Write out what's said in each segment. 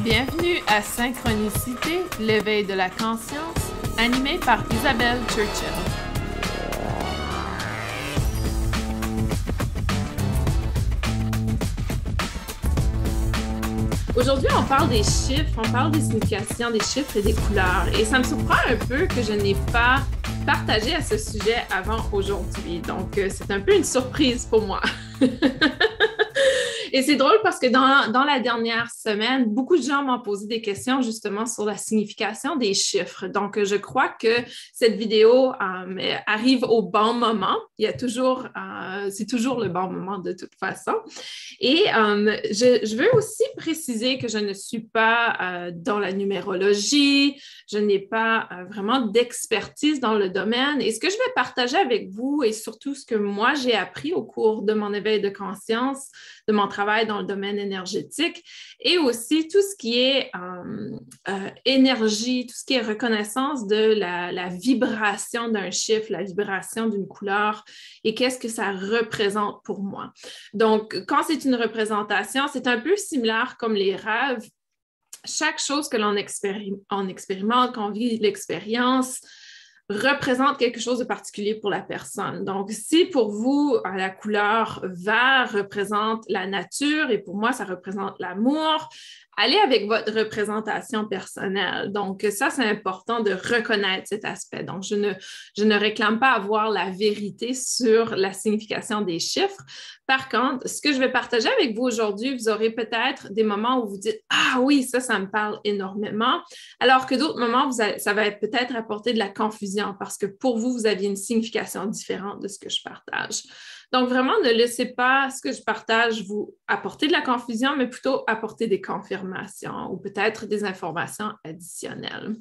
Bienvenue à Synchronicité, l'éveil de la conscience, animé par Isabelle Churchill. Aujourd'hui, on parle des chiffres, on parle des significations des chiffres et des couleurs. Et ça me surprend un peu que je n'ai pas partagé à ce sujet avant aujourd'hui. Donc, c'est un peu une surprise pour moi. Et c'est drôle parce que dans la dernière semaine, beaucoup de gens m'ont posé des questions justement sur la signification des chiffres. Donc, je crois que cette vidéo arrive au bon moment. Il y a toujours, c'est toujours le bon moment de toute façon. Et je veux aussi préciser que je ne suis pas dans la numérologie, je n'ai pas vraiment d'expertise dans le domaine. Et ce que je vais partager avec vous et surtout ce que moi j'ai appris au cours de mon éveil de conscience, de mon travail dans le domaine énergétique et aussi tout ce qui est énergie, tout ce qui est reconnaissance de la vibration d'un chiffre, la vibration d'une couleur et qu'est-ce que ça représente pour moi. Donc, quand c'est une représentation, c'est un peu similaire comme les rêves. Chaque chose que l'on expérimente, qu'on vit l'expérience, représente quelque chose de particulier pour la personne. Donc, si pour vous, la couleur vert représente la nature et pour moi, ça représente l'amour, allez avec votre représentation personnelle. Donc, ça, c'est important de reconnaître cet aspect. Donc, je ne réclame pas avoir la vérité sur la signification des chiffres. Par contre, ce que je vais partager avec vous aujourd'hui, vous aurez peut-être des moments où vous dites « Ah oui, ça me parle énormément », alors que d'autres moments, ça va peut-être apporter de la confusion parce que pour vous, vous aviez une signification différente de ce que je partage. Donc, vraiment, ne laissez pas ce que je partage vous apporter de la confusion, mais plutôt apporter des confirmations ou peut-être des informations additionnelles.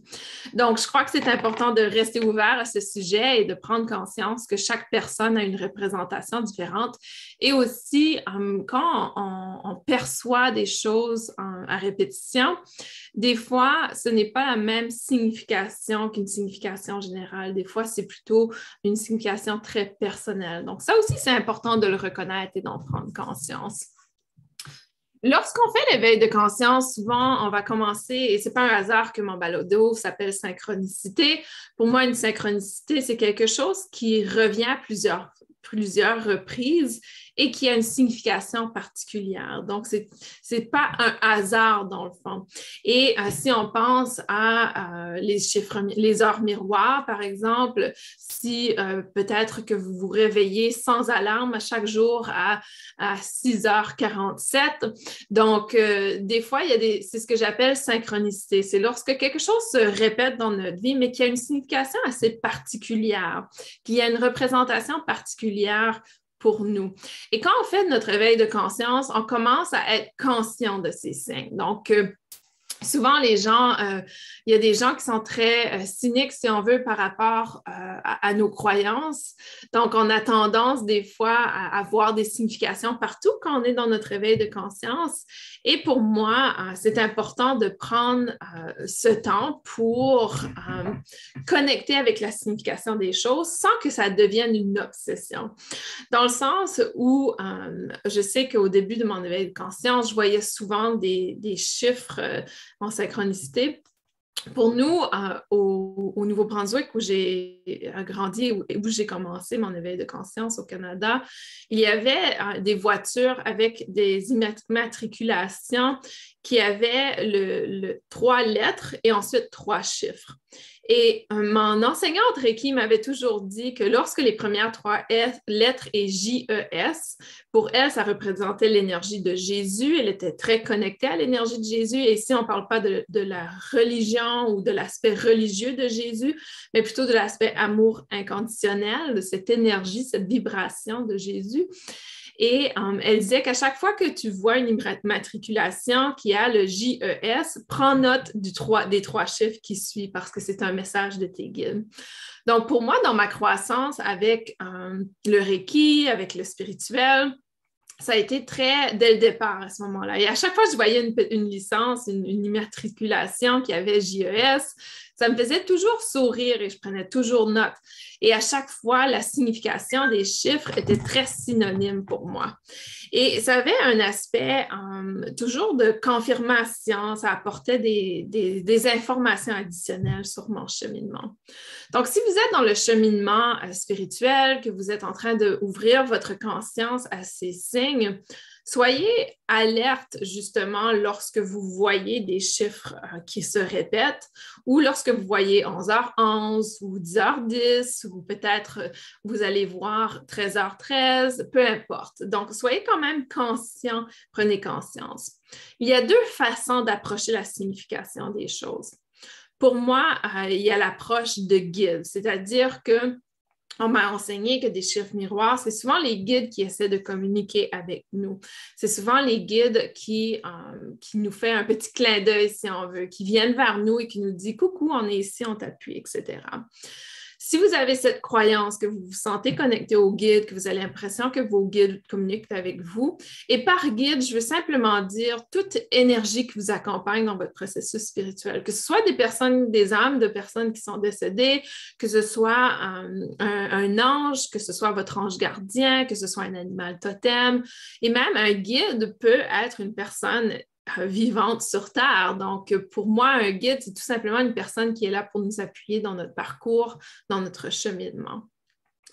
Donc, je crois que c'est important de rester ouvert à ce sujet et de prendre conscience que chaque personne a une représentation différente. Et aussi, quand on perçoit des choses à répétition, des fois, ce n'est pas la même signification qu'une signification générale. Des fois, c'est plutôt une signification très personnelle. Donc, ça aussi, c'est important de le reconnaître et d'en prendre conscience. Lorsqu'on fait l'éveil de conscience, souvent, on va commencer, et ce n'est pas un hasard que mon balado s'appelle synchronicité. Pour moi, une synchronicité, c'est quelque chose qui revient à plusieurs reprises et qui a une signification particulière. Donc, ce n'est pas un hasard dans le fond. Et si on pense à les chiffres, les heures miroirs, par exemple, si peut-être que vous vous réveillez sans alarme chaque jour à 6h47, donc des fois, c'est ce que j'appelle synchronicité. C'est lorsque quelque chose se répète dans notre vie, mais qui a une signification assez particulière, qui a une représentation particulière pour nous. Et quand on fait notre éveil de conscience, on commence à être conscient de ces signes. Donc, souvent, il y a des gens qui sont très cyniques, si on veut, par rapport à nos croyances. Donc, on a tendance des fois à avoir des significations partout quand on est dans notre réveil de conscience. Et pour moi, c'est important de prendre ce temps pour connecter avec la signification des choses sans que ça devienne une obsession. Dans le sens où je sais qu'au début de mon éveil de conscience, je voyais souvent des chiffres en synchronicité. Pour nous, au Nouveau-Brunswick, où j'ai grandi et où j'ai commencé mon éveil de conscience au Canada, il y avait des voitures avec des immatriculations qui avaient le 3 lettres et ensuite 3 chiffres. Et mon enseignante Reiki m'avait toujours dit que lorsque les premières 3 lettres est J-E-S, pour elle, ça représentait l'énergie de Jésus. Elle était très connectée à l'énergie de Jésus. Et ici, on ne parle pas de la religion ou de l'aspect religieux de Jésus, mais plutôt de l'aspect amour inconditionnel, de cette énergie, cette vibration de Jésus. Et elle disait qu'à chaque fois que tu vois une immatriculation qui a le J-E-S, prends note des 3 chiffres qui suivent parce que c'est un message de tes guides. Donc, pour moi, dans ma croissance avec le Reiki, avec le spirituel, ça a été très dès le départ à ce moment-là. Et à chaque fois que je voyais une licence, une immatriculation qui avait JES, ça me faisait toujours sourire et je prenais toujours note. Et à chaque fois, la signification des chiffres était très synonyme pour moi. Et ça avait un aspect toujours de confirmation, ça apportait des informations additionnelles sur mon cheminement. Donc, si vous êtes dans le cheminement spirituel, que vous êtes en train d'ouvrir votre conscience à ces signes, soyez alerte justement lorsque vous voyez des chiffres qui se répètent ou lorsque vous voyez 11h11 ou 10h10 ou peut-être vous allez voir 13h13, peu importe. Donc, soyez quand même conscient, prenez conscience. Il y a deux façons d'approcher la signification des choses. Pour moi, il y a l'approche de guide, c'est-à-dire que on m'a enseigné que des chiffres miroirs, c'est souvent les guides qui essaient de communiquer avec nous. C'est souvent les guides qui nous font un petit clin d'œil, si on veut, qui viennent vers nous et qui nous disent « Coucou, on est ici, on t'appuie, etc. » Si vous avez cette croyance que vous vous sentez connecté au guide, que vous avez l'impression que vos guides communiquent avec vous, et par guide, je veux simplement dire toute énergie qui vous accompagne dans votre processus spirituel, que ce soit des personnes, des âmes de personnes qui sont décédées, que ce soit un ange, que ce soit votre ange gardien, que ce soit un animal totem, et même un guide peut être une personne vivante sur Terre. Donc, pour moi, un guide, c'est tout simplement une personne qui est là pour nous appuyer dans notre parcours, dans notre cheminement.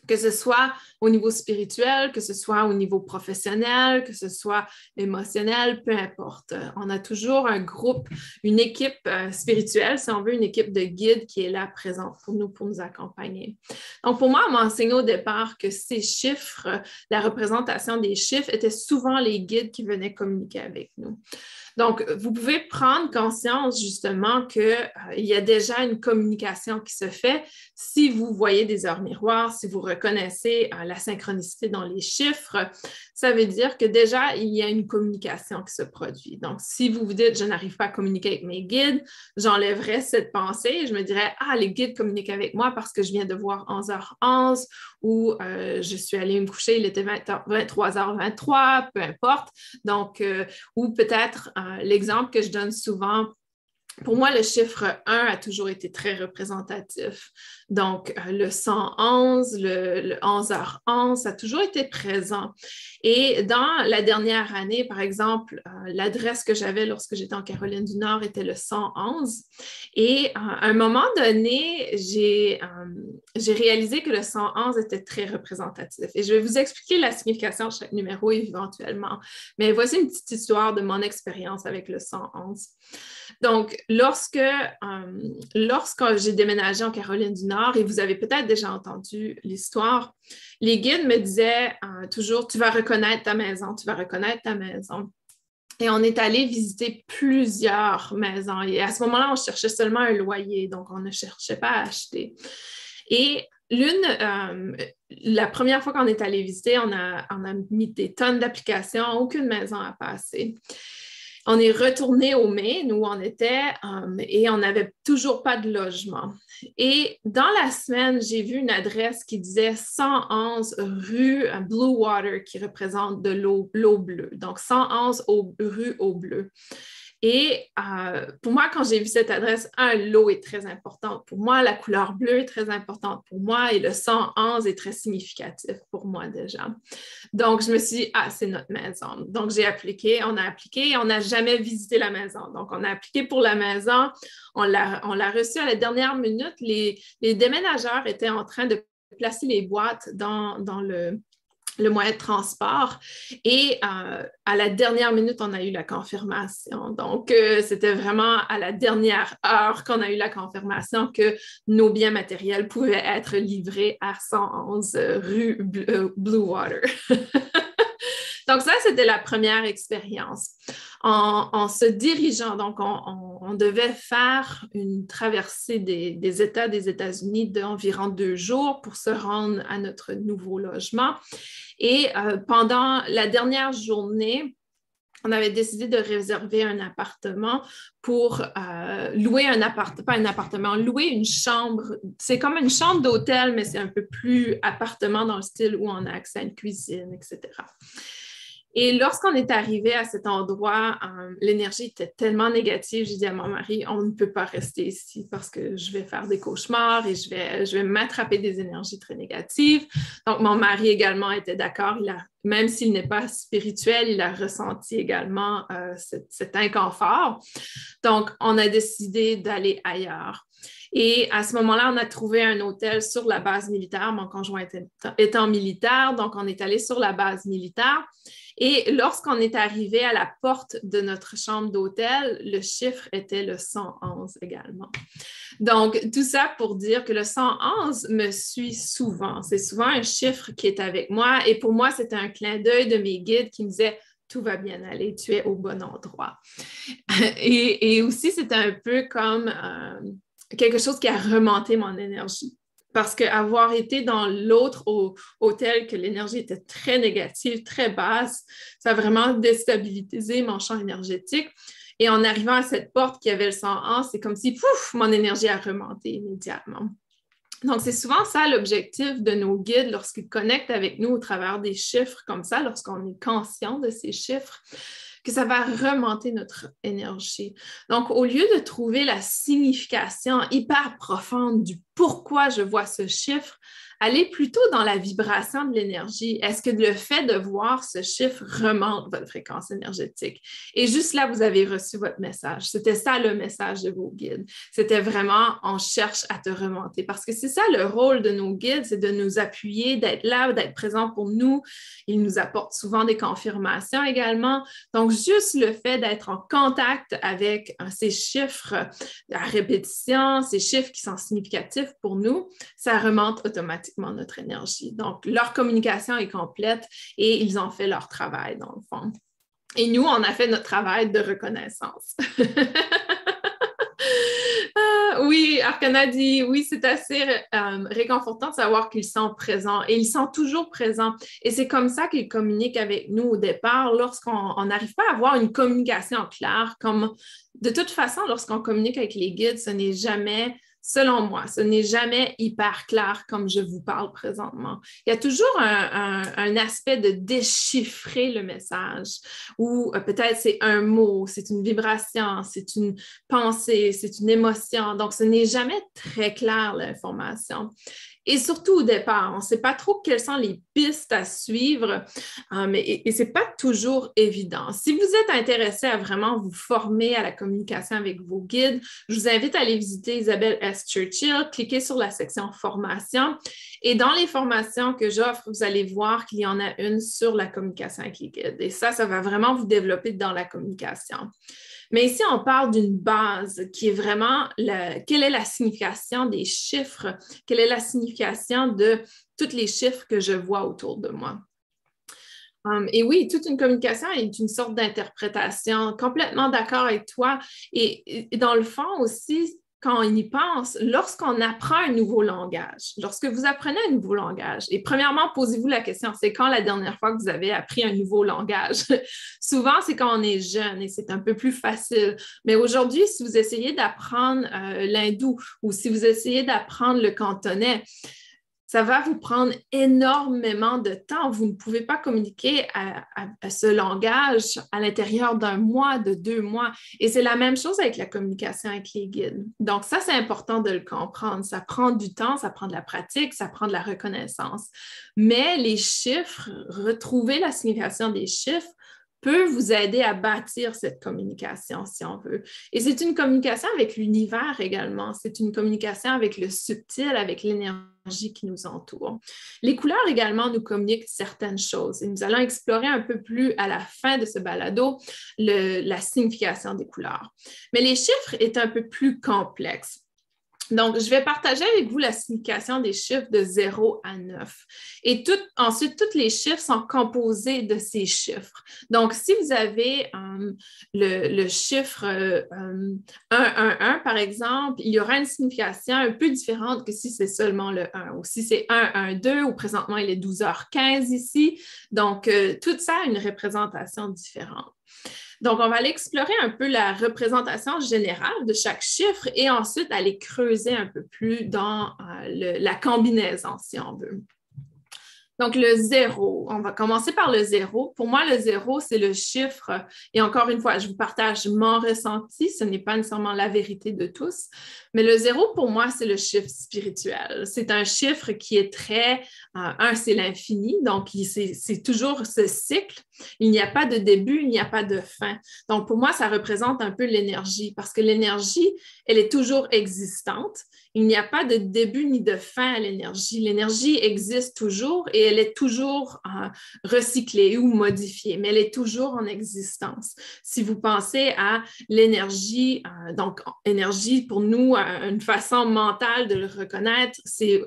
Que ce soit au niveau spirituel, que ce soit au niveau professionnel, que ce soit émotionnel, peu importe. On a toujours un groupe, une équipe spirituelle, si on veut, une équipe de guides qui est là présente pour nous accompagner. Donc, pour moi, on m'a enseigné au départ que ces chiffres, la représentation des chiffres, étaient souvent les guides qui venaient communiquer avec nous. Donc, vous pouvez prendre conscience justement qu'il y a déjà une communication qui se fait si vous voyez des heures miroirs, si vous reconnaissez la synchronicité dans les chiffres. Ça veut dire que déjà, il y a une communication qui se produit. Donc, si vous vous dites « je n'arrive pas à communiquer avec mes guides », j'enlèverais cette pensée et je me dirais « ah, les guides communiquent avec moi parce que je viens de voir 11h11 ou je suis allée me coucher, il était 23h23, peu importe. » Donc, ou peut-être l'exemple que je donne souvent, pour moi, le chiffre 1 a toujours été très représentatif. Donc, le 111, le 11h11, ça a toujours été présent. Et dans la dernière année, par exemple, l'adresse que j'avais lorsque j'étais en Caroline du Nord était le 111. Et à un moment donné, j'ai réalisé que le 111 était très représentatif. Et je vais vous expliquer la signification de chaque numéro éventuellement. Mais voici une petite histoire de mon expérience avec le 111. Donc, lorsque j'ai déménagé en Caroline du Nord, et vous avez peut-être déjà entendu l'histoire, les guides me disaient toujours « tu vas reconnaître ta maison, tu vas reconnaître ta maison ». Et on est allé visiter plusieurs maisons. Et à ce moment-là, on cherchait seulement un loyer, donc on ne cherchait pas à acheter. Et la première fois qu'on est allé visiter, on a mis des tonnes d'applications, aucune maison à passer. On est retourné au Maine où on était et on n'avait toujours pas de logement. Et dans la semaine, j'ai vu une adresse qui disait 111 rue Blue Water, qui représente de l'eau bleue. Donc, 111 rue Eau Bleue. Et pour moi, quand j'ai vu cette adresse, l'eau est très importante pour moi, la couleur bleue est très importante pour moi et le 111 est très significatif pour moi déjà. Donc, je me suis dit, c'est notre maison. Donc, on a appliqué et on n'a jamais visité la maison. Donc, on a appliqué pour la maison, on l'a reçue à la dernière minute. Les déménageurs étaient en train de placer les boîtes dans le moyen de transport. Et à la dernière minute, on a eu la confirmation. Donc, c'était vraiment à la dernière heure qu'on a eu la confirmation que nos biens matériels pouvaient être livrés à 111 rue Blue Water. Donc, ça, c'était la première expérience. En se dirigeant, donc on devait faire une traversée des États des États-Unis d'environ 2 jours pour se rendre à notre nouveau logement. Et pendant la dernière journée, on avait décidé de réserver un appartement pour louer louer une chambre. C'est comme une chambre d'hôtel, mais c'est un peu plus appartement dans le style où on a accès à une cuisine, etc. Et lorsqu'on est arrivé à cet endroit, l'énergie était tellement négative, j'ai dit à mon mari, on ne peut pas rester ici parce que je vais faire des cauchemars et je vais m'attraper des énergies très négatives. Donc, mon mari également était d'accord. Même s'il n'est pas spirituel, il a ressenti également cet inconfort. Donc, on a décidé d'aller ailleurs. Et à ce moment-là, on a trouvé un hôtel sur la base militaire. Mon conjoint étant militaire, donc on est allé sur la base militaire. Et lorsqu'on est arrivé à la porte de notre chambre d'hôtel, le chiffre était le 111 également. Donc, tout ça pour dire que le 111 me suit souvent. C'est souvent un chiffre qui est avec moi. Et pour moi, c'était un clin d'œil de mes guides qui me disaient tout va bien aller, tu es au bon endroit. Et aussi, c'était un peu comme quelque chose qui a remonté mon énergie. Parce qu'avoir été dans l'autre hôtel, que l'énergie était très négative, très basse, ça a vraiment déstabilisé mon champ énergétique. Et en arrivant à cette porte qui avait le 101, c'est comme si, pouf, mon énergie a remonté immédiatement. Donc, c'est souvent ça l'objectif de nos guides lorsqu'ils connectent avec nous au travers des chiffres comme ça, lorsqu'on est conscient de ces chiffres, que ça va remonter notre énergie. Donc, au lieu de trouver la signification hyper profonde du pourquoi je vois ce chiffre, allez plutôt dans la vibration de l'énergie. Est-ce que le fait de voir ce chiffre remonte votre fréquence énergétique? Et juste là, vous avez reçu votre message. C'était ça le message de vos guides. C'était vraiment, on cherche à te remonter. Parce que c'est ça le rôle de nos guides, c'est de nous appuyer, d'être là, d'être présent pour nous. Ils nous apportent souvent des confirmations également. Donc, juste le fait d'être en contact avec ces chiffres à répétition, ces chiffres qui sont significatifs pour nous, ça remonte automatiquement notre énergie. Donc, leur communication est complète et ils ont fait leur travail, dans le fond. Et nous, on a fait notre travail de reconnaissance. Oui, Arcana dit, oui, c'est assez réconfortant de savoir qu'ils sont présents et ils sont toujours présents. Et c'est comme ça qu'ils communiquent avec nous au départ lorsqu'on n'arrive pas à avoir une communication claire. Comme de toute façon, lorsqu'on communique avec les guides, ce n'est jamais, selon moi, ce n'est jamais hyper clair comme je vous parle présentement. Il y a toujours un aspect de déchiffrer le message ou peut-être c'est un mot, c'est une vibration, c'est une pensée, c'est une émotion. Donc, ce n'est jamais très clair l'information. Et surtout au départ, on ne sait pas trop quelles sont les pistes à suivre et ce n'est pas toujours évident. Si vous êtes intéressé à vraiment vous former à la communication avec vos guides, je vous invite à aller visiter Isabelle S. Churchill, cliquez sur la section formation et dans les formations que j'offre, vous allez voir qu'il y en a une sur la communication avec les guides. Et ça va vraiment vous développer dans la communication. Mais ici, on parle d'une base qui est vraiment quelle est la signification des chiffres, quelle est la signification de tous les chiffres que je vois autour de moi. Et oui, toute une communication est une sorte d'interprétation, complètement d'accord avec toi. Et dans le fond aussi, quand on y pense, lorsqu'on apprend un nouveau langage, lorsque vous apprenez un nouveau langage, et premièrement, posez-vous la question, c'est quand la dernière fois que vous avez appris un nouveau langage? Souvent, c'est quand on est jeune et c'est un peu plus facile. Mais aujourd'hui, si vous essayez d'apprendre l'hindou ou si vous essayez d'apprendre le cantonais, ça va vous prendre énormément de temps. Vous ne pouvez pas communiquer à ce langage à l'intérieur d'un mois, de 2 mois. Et c'est la même chose avec la communication avec les guides. Donc, ça, c'est important de le comprendre. Ça prend du temps, ça prend de la pratique, ça prend de la reconnaissance. Mais les chiffres, retrouver la signification des chiffres, peut vous aider à bâtir cette communication, si on veut. Et c'est une communication avec l'univers également. C'est une communication avec le subtil, avec l'énergie qui nous entoure. Les couleurs également nous communiquent certaines choses. Et nous allons explorer un peu plus à la fin de ce balado la signification des couleurs. Mais les chiffres est un peu plus complexe. Donc, je vais partager avec vous la signification des chiffres de 0 à 9. Et ensuite, tous les chiffres sont composés de ces chiffres. Donc, si vous avez le chiffre 111, par exemple, il y aura une signification un peu différente que si c'est seulement le 1 ou si c'est 112 ou présentement, il est 12h15 ici. Donc, tout ça a une représentation différente. Donc, on va aller explorer un peu la représentation générale de chaque chiffre et ensuite aller creuser un peu plus dans la combinaison, si on veut. Donc, le zéro, on va commencer par le zéro. Pour moi, le zéro, c'est le chiffre, et encore une fois, je vous partage mon ressenti, ce n'est pas nécessairement la vérité de tous, mais le zéro, pour moi, c'est le chiffre spirituel. C'est un chiffre qui est très, un, c'est l'infini, donc c'est toujours ce cycle. Il n'y a pas de début, il n'y a pas de fin. Donc, pour moi, ça représente un peu l'énergie, parce que l'énergie, elle est toujours existante. Il n'y a pas de début ni de fin à l'énergie. L'énergie existe toujours et elle est toujours recyclée ou modifiée, mais elle est toujours en existence. Si vous pensez à l'énergie, donc énergie pour nous, une façon mentale de le reconnaître, c'est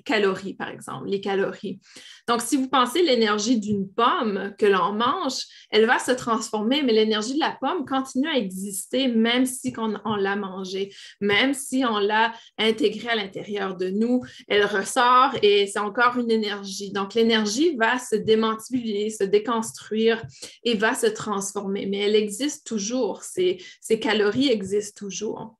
calories, par exemple, les calories. Donc, si vous pensez l'énergie d'une pomme que l'on mange, elle va se transformer, mais l'énergie de la pomme continue à exister même si on l'a mangée, même si on l'a intégrée à l'intérieur de nous, elle ressort et c'est encore une énergie. Donc, l'énergie va se démantibuler, se déconstruire et va se transformer, mais elle existe toujours. Ces calories existent toujours.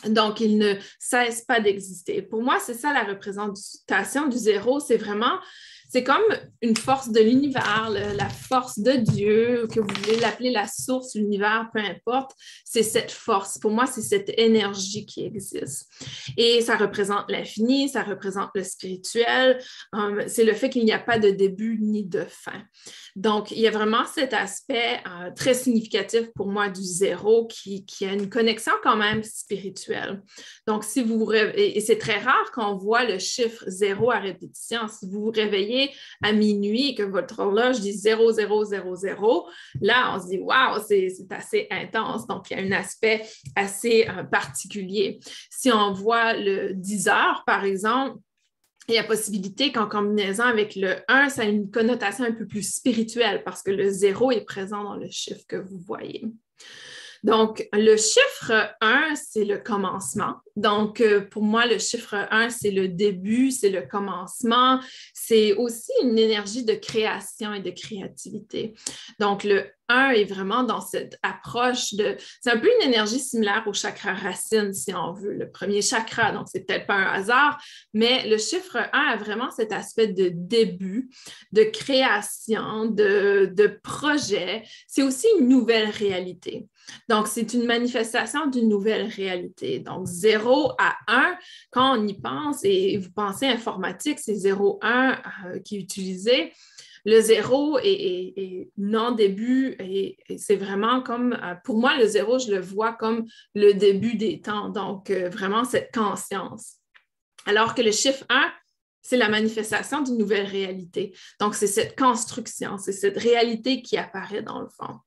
Donc, il ne cesse pas d'exister. Pour moi, c'est ça la représentation du zéro. C'est comme une force de l'univers, la force de Dieu, que vous voulez l'appeler la source, l'univers, peu importe. C'est cette force. Pour moi, c'est cette énergie qui existe. Et ça représente l'infini, ça représente le spirituel. C'est le fait qu'il n'y a pas de début ni de fin. Donc, il y a vraiment cet aspect très significatif pour moi du zéro qui a une connexion quand même spirituelle. Donc, et c'est très rare qu'on voit le chiffre zéro à répétition. Si vous vous réveillez à minuit et que votre horloge dit 0000, là, on se dit, waouh, c'est assez intense. Donc, il y a un aspect assez particulier. Si on voit le 10 heures, par exemple, il y a possibilité qu'en combinaison avec le 1, ça a une connotation un peu plus spirituelle parce que le 0 est présent dans le chiffre que vous voyez. Donc, le chiffre 1, c'est le commencement. Donc, pour moi, le chiffre 1, c'est le début, c'est le commencement. C'est aussi une énergie de création et de créativité. Donc, le 1 est vraiment dans cette approche de... C'est un peu une énergie similaire au chakra racine, si on veut, le premier chakra. Donc, c'est peut-être pas un hasard, mais le chiffre 1 a vraiment cet aspect de début, de création, de projet. C'est aussi une nouvelle réalité. Donc, c'est une manifestation d'une nouvelle réalité. Donc, 0 à 1, quand on y pense, et vous pensez informatique, c'est 0,1 qui est utilisé. Le 0 est non-début et c'est vraiment comme, pour moi, le 0, je le vois comme le début des temps. Donc, vraiment cette conscience. Alors que le chiffre 1, c'est la manifestation d'une nouvelle réalité. Donc, c'est cette construction, c'est cette réalité qui apparaît dans le fond.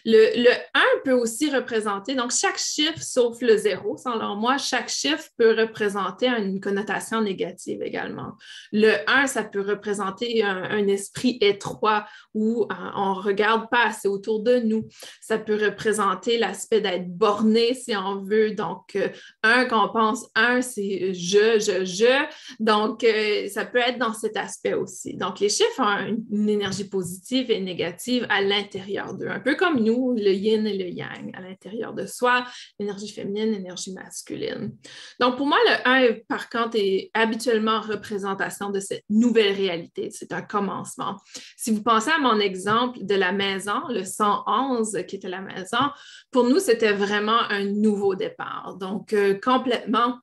Le 1 peut aussi représenter, donc chaque chiffre, sauf le 0, selon moi, chaque chiffre peut représenter une connotation négative également. Le 1, ça peut représenter un esprit étroit où on ne regarde pas assez autour de nous. Ça peut représenter l'aspect d'être borné, si on veut. Donc, 1, quand on pense 1, c'est je. Donc, ça peut être dans cet aspect aussi. Donc, les chiffres ont une énergie positive et négative à l'intérieur d'eux, un peu comme nous, le yin et le yang à l'intérieur de soi, l'énergie féminine, l'énergie masculine. Donc, pour moi, le 1, par contre, est habituellement représentation de cette nouvelle réalité. C'est un commencement. Si vous pensez à mon exemple de la maison, le 111 qui était la maison, pour nous, c'était vraiment un nouveau départ. Donc, complètement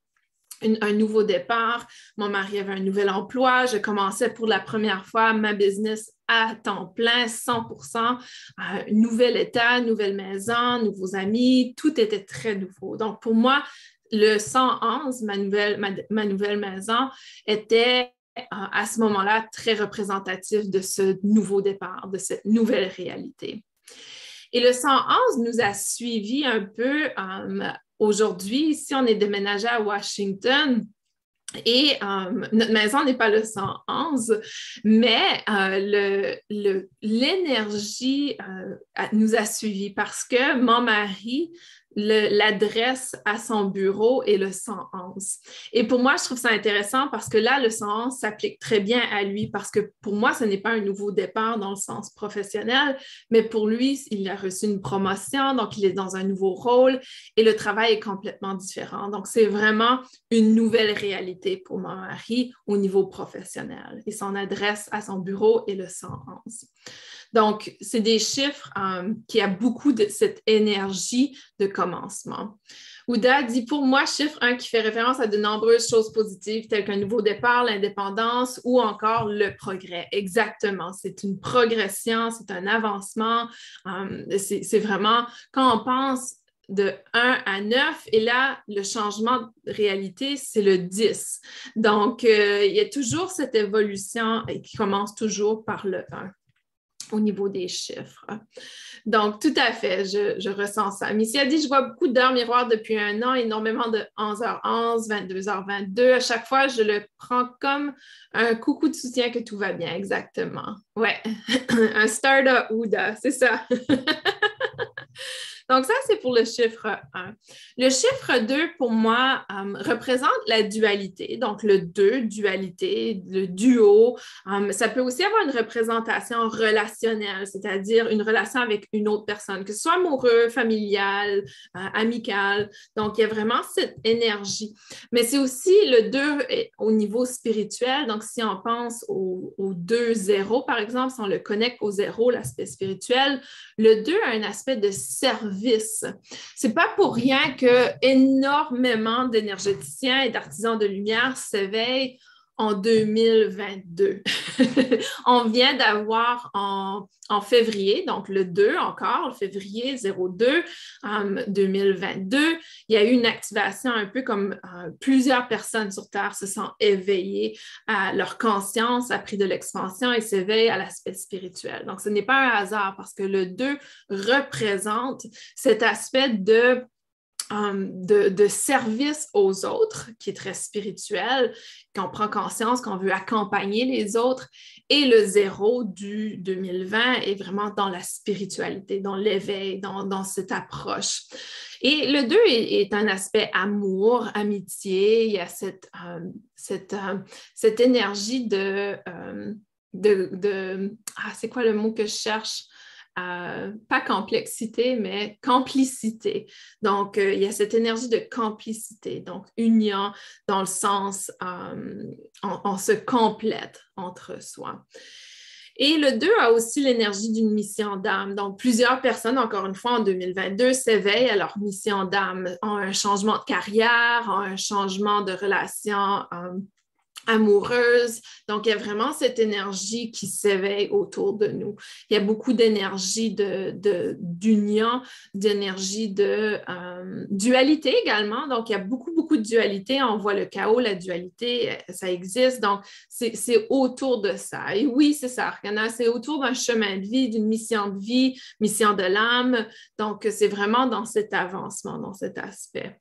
un nouveau départ. Mon mari avait un nouvel emploi. Je commençais pour la première fois ma business à temps plein, 100%, nouvel état, nouvelle maison, nouveaux amis, tout était très nouveau. Donc, pour moi, le 111, ma nouvelle maison, était à ce moment-là très représentatif de ce nouveau départ, de cette nouvelle réalité. Et le 111 nous a suivis un peu aujourd'hui. Ici, on est déménagé à Washington. Et notre maison n'est pas le 111, mais l'énergie nous a suivis parce que mon mari, l'adresse à son bureau est le 111. Et pour moi, je trouve ça intéressant parce que là, le 111 s'applique très bien à lui parce que pour moi, ce n'est pas un nouveau départ dans le sens professionnel, mais pour lui, il a reçu une promotion, donc il est dans un nouveau rôle et le travail est complètement différent. Donc, c'est vraiment une nouvelle réalité pour mon mari au niveau professionnel. Et son adresse à son bureau est le 111. Donc, c'est des chiffres qui ont beaucoup de cette énergie de commencement. Ouda dit, pour moi, chiffre 1 qui fait référence à de nombreuses choses positives telles qu'un nouveau départ, l'indépendance ou encore le progrès. Exactement, c'est une progression, c'est un avancement. C'est vraiment, quand on pense de 1 à 9, et là, le changement de réalité, c'est le 10. Donc, il y a toujours cette évolution qui commence toujours par le 1 au niveau des chiffres. Donc, tout à fait, je ressens ça. Missy a dit, je vois beaucoup d'heures miroirs depuis un an, énormément de 11h11, 22h22. À chaque fois, je le prends comme un coucou de soutien que tout va bien, exactement. Ouais, un startup Ouda, c'est ça. Donc, ça, c'est pour le chiffre 1. Le chiffre 2, pour moi, représente la dualité. Donc, le 2, dualité, le duo. Ça peut aussi avoir une représentation relationnelle, c'est-à-dire une relation avec une autre personne, que ce soit amoureux, familial, amical. Donc, il y a vraiment cette énergie. Mais c'est aussi le 2 au niveau spirituel. Donc, si on pense au 2-0, par exemple, si on le connecte au 0, l'aspect spirituel, le 2 a un aspect de service. C'est pas pour rien que énormément d'énergéticiens et d'artisans de lumière s'éveillent en 2022. On vient d'avoir en février, donc le 2 encore, le février 02 2022, il y a eu une activation un peu comme plusieurs personnes sur Terre se sont éveillées à leur conscience, a pris de l'expansion et s'éveillent à l'aspect spirituel. Donc, ce n'est pas un hasard parce que le 2 représente cet aspect de service aux autres, qui est très spirituel, qu'on prend conscience qu'on veut accompagner les autres. Et le 0 du 2020 est vraiment dans la spiritualité, dans l'éveil, dans cette approche. Et le 2 est un aspect amour, amitié. Il y a cette énergie c'est quoi le mot que je cherche? Pas complexité, mais complicité. Donc, il y a cette énergie de complicité, donc union dans le sens, on se complète entre soi. Et le 2 a aussi l'énergie d'une mission d'âme. Donc, plusieurs personnes, encore une fois, en 2022, s'éveillent à leur mission d'âme, ont un changement de carrière, ont un changement de relation amoureuse. Donc, il y a vraiment cette énergie qui s'éveille autour de nous. Il y a beaucoup d'énergie d'union, d'énergie de dualité également. Donc, il y a beaucoup, beaucoup de dualité. On voit le chaos, la dualité, ça existe. Donc, c'est autour de ça. Et oui, c'est ça, Arcana, c'est autour d'un chemin de vie, d'une mission de vie, mission de l'âme. Donc, c'est vraiment dans cet avancement, dans cet aspect.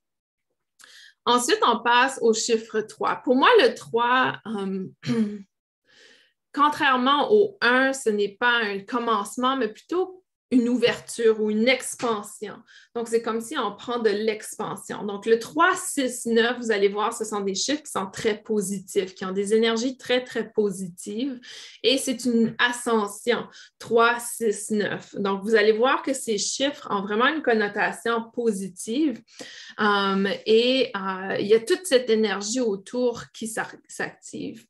Ensuite, on passe au chiffre 3. Pour moi, le 3, contrairement au 1, ce n'est pas un commencement, mais plutôt une ouverture ou une expansion. Donc, c'est comme si on prend de l'expansion. Donc, le 3, 6, 9, vous allez voir, ce sont des chiffres qui sont très positifs, qui ont des énergies très, très positives. Et c'est une ascension, 3, 6, 9. Donc, vous allez voir que ces chiffres ont vraiment une connotation positive. Il y a toute cette énergie autour qui s'active.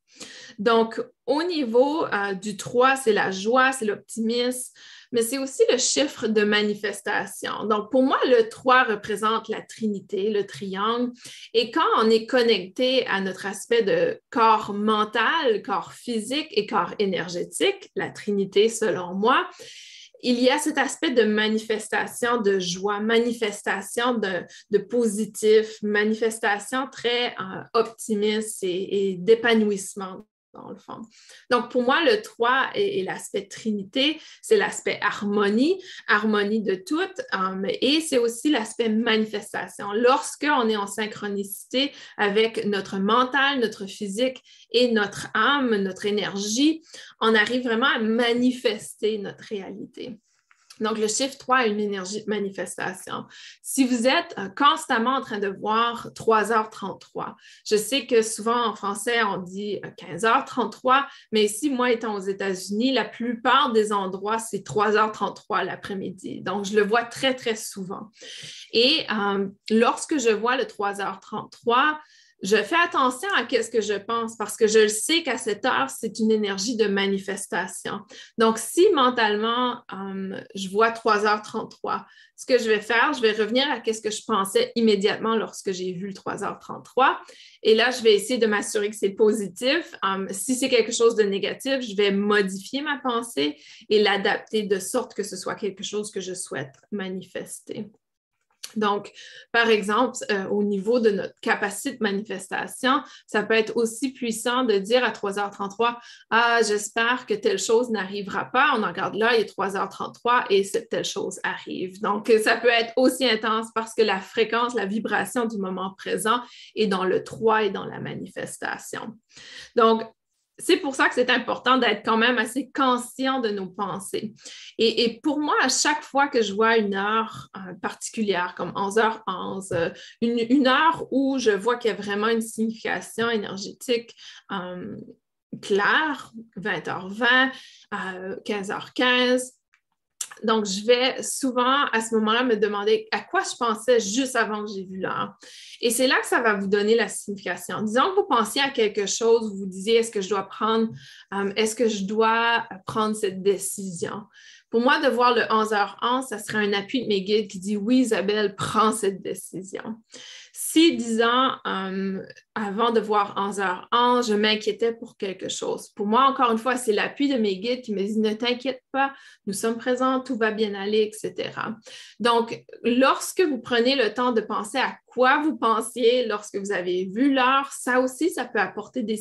Donc, au niveau du 3, c'est la joie, c'est l'optimisme, mais c'est aussi le chiffre de manifestation. Donc, pour moi, le 3 représente la trinité, le triangle. Et quand on est connecté à notre aspect de corps mental, corps physique et corps énergétique, la trinité selon moi, il y a cet aspect de manifestation de joie, manifestation de positif, manifestation très optimiste et d'épanouissement, dans le fond. Donc, pour moi, le 3 est l'aspect trinité, c'est l'aspect harmonie, harmonie de tout, et c'est aussi l'aspect manifestation. Lorsqu'on est en synchronicité avec notre mental, notre physique et notre âme, notre énergie, on arrive vraiment à manifester notre réalité. Donc, le chiffre 3 a une énergie de manifestation. Si vous êtes constamment en train de voir 3h33, je sais que souvent en français, on dit 15h33, mais ici, moi étant aux États-Unis, la plupart des endroits, c'est 3h33 l'après-midi. Donc, je le vois très, très souvent. Et lorsque je vois le 3h33, je fais attention à ce que je pense parce que je sais qu'à cette heure, c'est une énergie de manifestation. Donc, si mentalement, je vois 3h33, ce que je vais faire, je vais revenir à ce que je pensais immédiatement lorsque j'ai vu le 3h33. Et là, je vais essayer de m'assurer que c'est positif. Si c'est quelque chose de négatif, je vais modifier ma pensée et l'adapter de sorte que ce soit quelque chose que je souhaite manifester. Donc, par exemple, au niveau de notre capacité de manifestation, ça peut être aussi puissant de dire à 3h33, « Ah, j'espère que telle chose n'arrivera pas. » On en regarde là, il est 3h33 et cette telle chose arrive. Donc, ça peut être aussi intense parce que la fréquence, la vibration du moment présent est dans le 3 et dans la manifestation. Donc, c'est pour ça que c'est important d'être quand même assez conscient de nos pensées. Et pour moi, à chaque fois que je vois une heure particulière, comme 11h11, une heure où je vois qu'il y a vraiment une signification énergétique claire, 20h20, 15h15, donc, je vais souvent, à ce moment-là, me demander à quoi je pensais juste avant que j'ai vu l'heure. Et c'est là que ça va vous donner la signification. Disons que vous pensiez à quelque chose, vous vous disiez, est-ce que je dois prendre cette décision? Pour moi, de voir le 11h11, ça serait un appui de mes guides qui dit, oui, Isabelle, prends cette décision. Si, disons, avant de voir 11h11, je m'inquiétais pour quelque chose. Pour moi, encore une fois, c'est l'appui de mes guides qui me dit, ne t'inquiète pas, nous sommes présents, tout va bien aller, etc. Donc, lorsque vous prenez le temps de penser à quoi vous pensiez lorsque vous avez vu l'heure, ça aussi, ça peut apporter des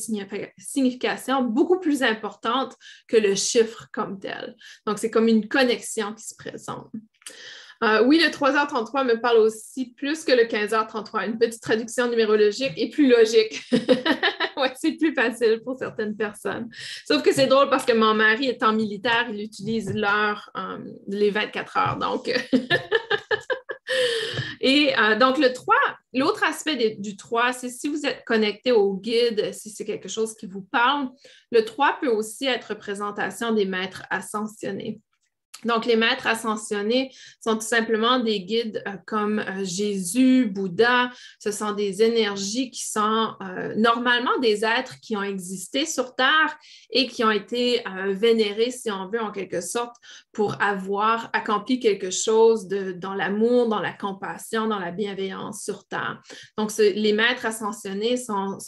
significations beaucoup plus importantes que le chiffre comme tel. Donc, c'est comme une connexion qui se présente. Oui, le 3h33 me parle aussi plus que le 15h33. Une petite traduction numérologique et plus logique. Ouais, c'est plus facile pour certaines personnes. Sauf que c'est drôle parce que mon mari étant militaire, il utilise l'heure les 24 heures. Donc, et donc le 3, l'autre aspect du 3, c'est si vous êtes connecté au guide, si c'est quelque chose qui vous parle, le 3 peut aussi être représentation des maîtres ascensionnés. Donc, les maîtres ascensionnés sont tout simplement des guides comme Jésus, Bouddha. Ce sont des énergies qui sont normalement des êtres qui ont existé sur Terre et qui ont été vénérés, si on veut, en quelque sorte, pour avoir accompli quelque chose dans l'amour, dans la compassion, dans la bienveillance sur Terre. Donc, les maîtres ascensionnés sont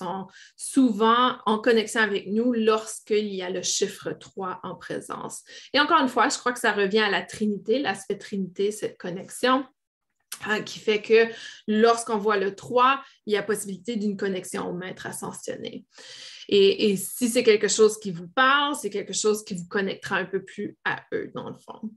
souvent en connexion avec nous lorsqu'il y a le chiffre 3 en présence. Et encore une fois, je crois que ça revient à la Trinité, l'aspect Trinité, cette connexion qui fait que lorsqu'on voit le 3, il y a possibilité d'une connexion au maître ascensionné. Et si c'est quelque chose qui vous parle, c'est quelque chose qui vous connectera un peu plus à eux, dans le fond.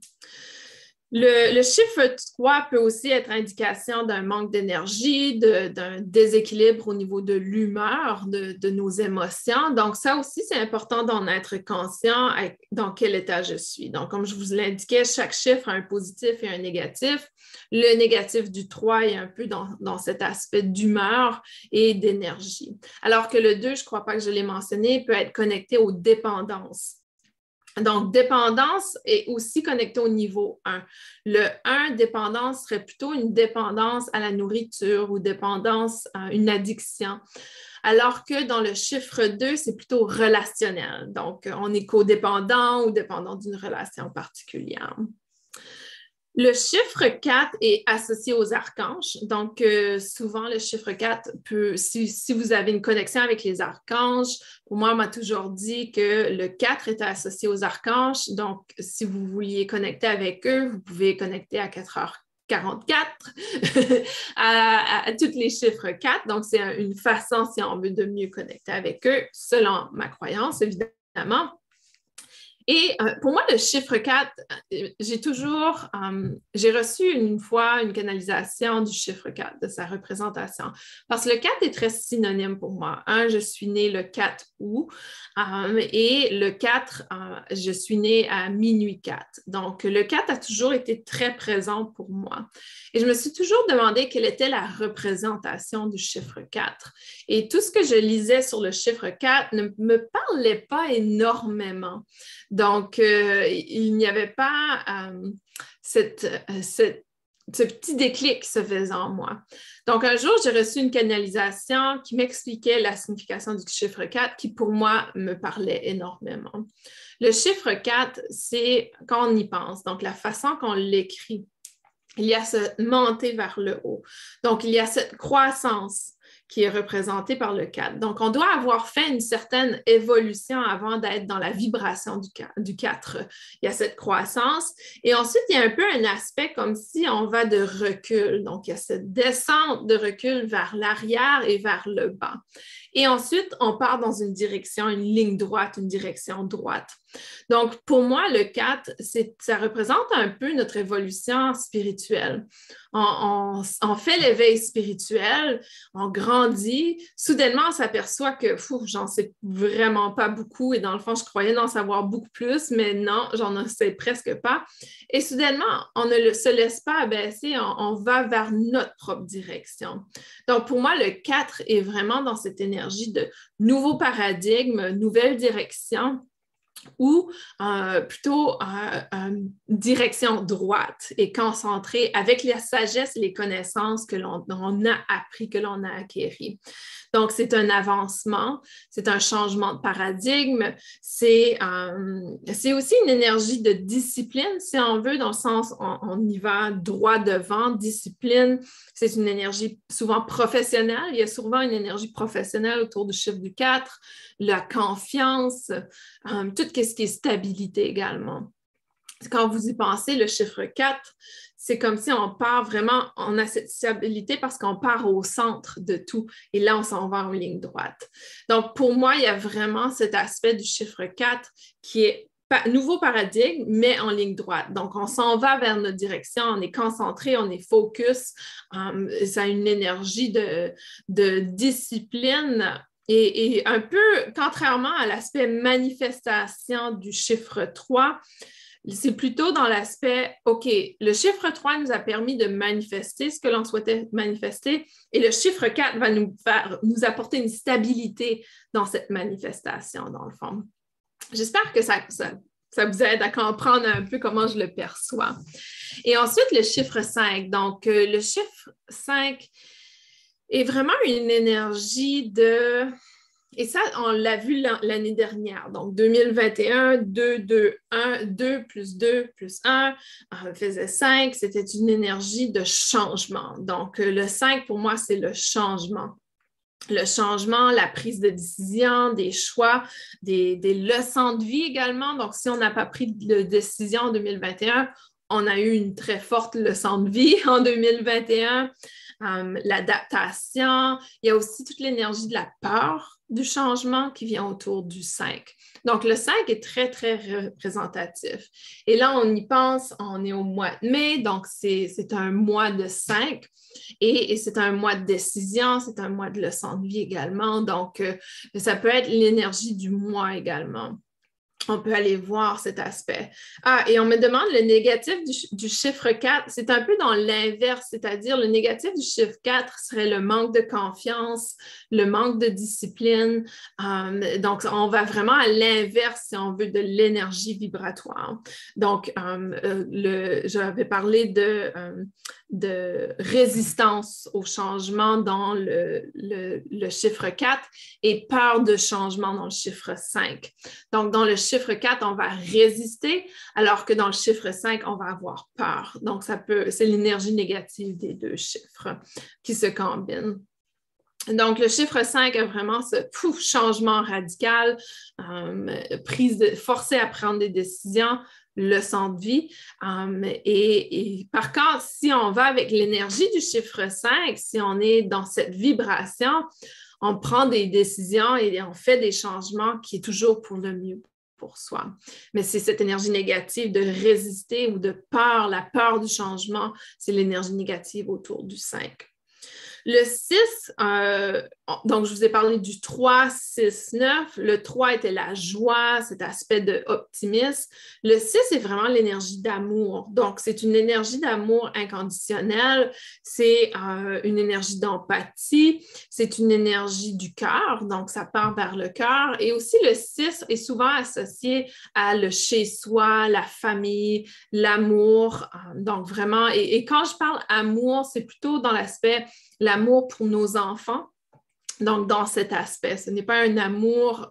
Le chiffre 3 peut aussi être indication d'un manque d'énergie, d'un déséquilibre au niveau de l'humeur, de nos émotions. Donc, ça aussi, c'est important d'en être conscient dans quel état je suis. Donc, comme je vous l'indiquais, chaque chiffre a un positif et un négatif. Le négatif du 3 est un peu dans cet aspect d'humeur et d'énergie. Alors que le 2, je ne crois pas que je l'ai mentionné, peut être connecté aux dépendances. Donc, dépendance est aussi connectée au niveau 1. Le 1, dépendance, serait plutôt une dépendance à la nourriture ou dépendance à une addiction. Alors que dans le chiffre 2, c'est plutôt relationnel. Donc, on est codépendant ou dépendant d'une relation particulière. Le chiffre 4 est associé aux archanges. Donc, souvent, le chiffre 4 peut, si vous avez une connexion avec les archanges, pour moi, on m'a toujours dit que le 4 était associé aux archanges. Donc, si vous vouliez connecter avec eux, vous pouvez connecter à 4h44 à tous les chiffres 4. Donc, c'est une façon, si on veut, de mieux connecter avec eux, selon ma croyance, évidemment. Et pour moi, le chiffre 4, j'ai reçu une fois une canalisation du chiffre 4, de sa représentation. Parce que le 4 est très synonyme pour moi. Je suis née le 4 août et le 4, je suis née à minuit 4. Donc, le 4 a toujours été très présent pour moi. Et je me suis toujours demandé quelle était la représentation du chiffre 4. Et tout ce que je lisais sur le chiffre 4 ne me parlait pas énormément. Donc, il n'y avait pas ce petit déclic qui se faisait en moi. Donc, un jour, j'ai reçu une canalisation qui m'expliquait la signification du chiffre 4 qui, pour moi, me parlait énormément. Le chiffre 4, c'est quand on y pense, donc la façon qu'on l'écrit. Il y a cette montée vers le haut. Donc, il y a cette croissance qui est représentée par le 4. Donc, on doit avoir fait une certaine évolution avant d'être dans la vibration du 4. Il y a cette croissance. Et ensuite, il y a un peu un aspect comme si on va de recul. Donc, il y a cette descente de recul vers l'arrière et vers le bas. Et ensuite, on part dans une direction, une ligne droite, une direction droite. Donc, pour moi, le 4, ça représente un peu notre évolution spirituelle. On fait l'éveil spirituel, on grandit. Soudainement, on s'aperçoit que j'en sais vraiment pas beaucoup et dans le fond, je croyais en savoir beaucoup plus, mais non, j'en sais presque pas. Et soudainement, on ne se laisse pas abaisser, on va vers notre propre direction. Donc, pour moi, le 4 est vraiment dans cette énergie de nouveau paradigme, nouvelle direction, ou plutôt direction droite et concentrée avec la sagesse et les connaissances que l'on a appris, que l'on a acquéries. Donc, c'est un avancement, c'est un changement de paradigme, c'est aussi une énergie de discipline, si on veut, dans le sens, on y va droit devant, discipline, c'est une énergie souvent professionnelle, il y a souvent une énergie professionnelle autour du chiffre du 4, la confiance, tout ce qui est stabilité également. Quand vous y pensez, le chiffre 4, c'est comme si on part vraiment, on a cette stabilité parce qu'on part au centre de tout et là, on s'en va en ligne droite. Donc, pour moi, il y a vraiment cet aspect du chiffre 4 qui est nouveau paradigme, mais en ligne droite. Donc, on s'en va vers notre direction, on est concentré, on est focus, ça a une énergie de discipline. Et un peu, contrairement à l'aspect manifestation du chiffre 3, c'est plutôt dans l'aspect, OK, le chiffre 3 nous a permis de manifester ce que l'on souhaitait manifester et le chiffre 4 va nous apporter une stabilité dans cette manifestation, dans le fond. J'espère que ça vous aide à comprendre un peu comment je le perçois. Et ensuite, le chiffre 5. Donc, le chiffre 5 est vraiment une énergie de... Et ça, on l'a vu l'année dernière. Donc, 2021, 2, 2, 1, 2 plus 2 plus 1 faisait 5. C'était une énergie de changement. Donc, le 5, pour moi, c'est le changement. Le changement, la prise de décision, des choix, des leçons de vie également. Donc, si on n'a pas pris de décision en 2021, on a eu une très forte leçon de vie en 2021. L'adaptation, il y a aussi toute l'énergie de la peur du changement qui vient autour du 5. Donc, le 5 est très, très représentatif. Et là, on y pense, on est au mois de mai, donc c'est un mois de 5 et c'est un mois de décision, c'est un mois de leçon de vie également. Donc, ça peut être l'énergie du mois également. On peut aller voir cet aspect. Et on me demande le négatif du chiffre 4. C'est un peu dans l'inverse, c'est-à-dire le négatif du chiffre 4 serait le manque de confiance, le manque de discipline. Donc, on va vraiment à l'inverse, si on veut, de l'énergie vibratoire. Donc, j'avais parlé de résistance au changement dans le chiffre 4 et peur de changement dans le chiffre 5. Donc, dans le chiffre 4, on va résister, alors que dans le chiffre 5, on va avoir peur. Donc, c'est l'énergie négative des deux chiffres qui se combinent. Donc, le chiffre 5 a vraiment ce changement radical, forcé à prendre des décisions, leçon de vie. Et par contre, si on va avec l'énergie du chiffre 5, si on est dans cette vibration, on prend des décisions et on fait des changements qui est toujours pour le mieux pour soi. Mais c'est cette énergie négative de résister ou de peur, la peur du changement, c'est l'énergie négative autour du 5. Le 6, donc je vous ai parlé du 3, 6, 9. Le 3 était la joie, cet aspect d'optimisme. Le 6 est vraiment l'énergie d'amour. Donc, c'est une énergie d'amour inconditionnel. C'est une énergie d'empathie. C'est une énergie du cœur. Donc, ça part vers le cœur. Et aussi, le 6 est souvent associé à le chez-soi, la famille, l'amour. Donc, vraiment, et quand je parle amour, c'est plutôt dans l'aspect l'amour pour nos enfants. Donc, dans cet aspect, ce n'est pas un amour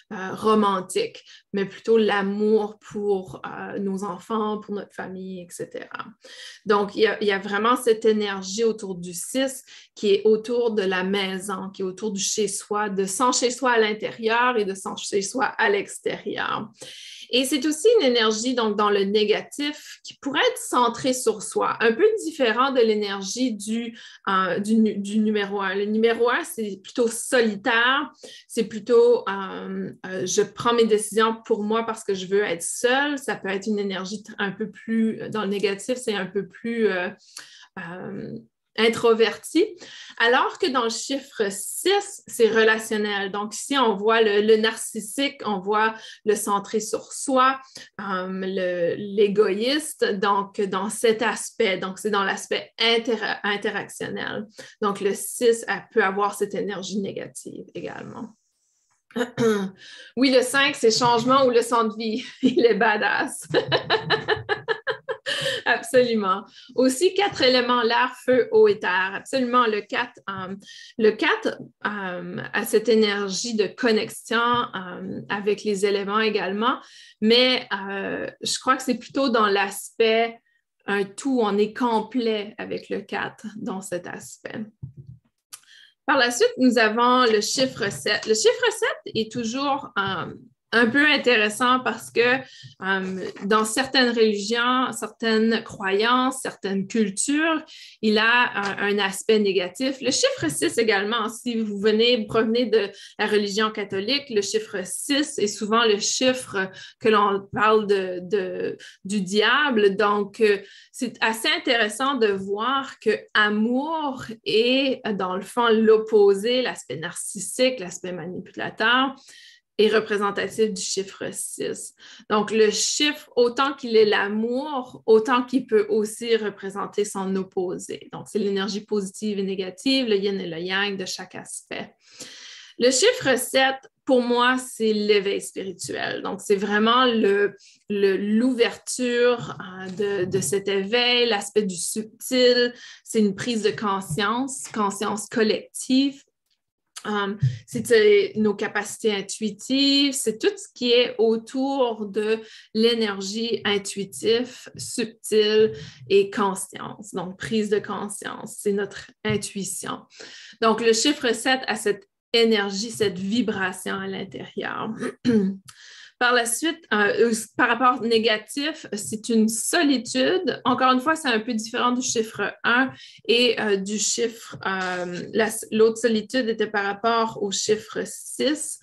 romantique, mais plutôt l'amour pour nos enfants, pour notre famille, etc. Donc, il y a vraiment cette énergie autour du 6 qui est autour de la maison, qui est autour du chez-soi, de son chez-soi à l'intérieur et de son chez-soi à l'extérieur. Et c'est aussi une énergie, donc, dans le négatif, qui pourrait être centrée sur soi, un peu différent de l'énergie du numéro 1. Le numéro 1, c'est plutôt solitaire, c'est plutôt je prends mes décisions pour moi parce que je veux être seule. Ça peut être une énergie un peu plus, dans le négatif, c'est un peu plus introverti, alors que dans le chiffre 6, c'est relationnel. Donc, ici, on voit le narcissique, on voit le centré sur soi, l'égoïste, donc dans cet aspect. Donc, c'est dans l'aspect interactionnel. Donc, le 6 peut avoir cette énergie négative également. Oui, le 5, c'est changement ou leçon de vie. Il est badass. Absolument. Aussi, 4 éléments, l'air, feu, eau et terre. Absolument, le 4 a cette énergie de connexion avec les éléments également, mais je crois que c'est plutôt dans l'aspect un tout, on est complet avec le 4 dans cet aspect. Par la suite, nous avons le chiffre 7. Le chiffre 7 est toujours un peu intéressant parce que dans certaines religions, certaines croyances, certaines cultures, il a un aspect négatif. Le chiffre 6 également, si vous provenez de la religion catholique, le chiffre 6 est souvent le chiffre que l'on parle du diable. Donc, c'est assez intéressant de voir que amour est, dans le fond, l'opposé, l'aspect narcissique, l'aspect manipulateur, est représentatif du chiffre 6. Donc, le chiffre, autant qu'il est l'amour, autant qu'il peut aussi représenter son opposé. Donc, c'est l'énergie positive et négative, le yin et le yang de chaque aspect. Le chiffre 7, pour moi, c'est l'éveil spirituel. Donc, c'est vraiment l'ouverture de cet éveil, l'aspect du subtil. C'est une prise de conscience collective. C'est nos capacités intuitives, c'est tout ce qui est autour de l'énergie intuitive, subtile et conscience. Donc, prise de conscience, c'est notre intuition. Donc, le chiffre 7 a cette énergie, cette vibration à l'intérieur. Par la suite, par rapport négatif, c'est une solitude. Encore une fois, c'est un peu différent du chiffre 1 et du chiffre... l'autre solitude était par rapport au chiffre 6,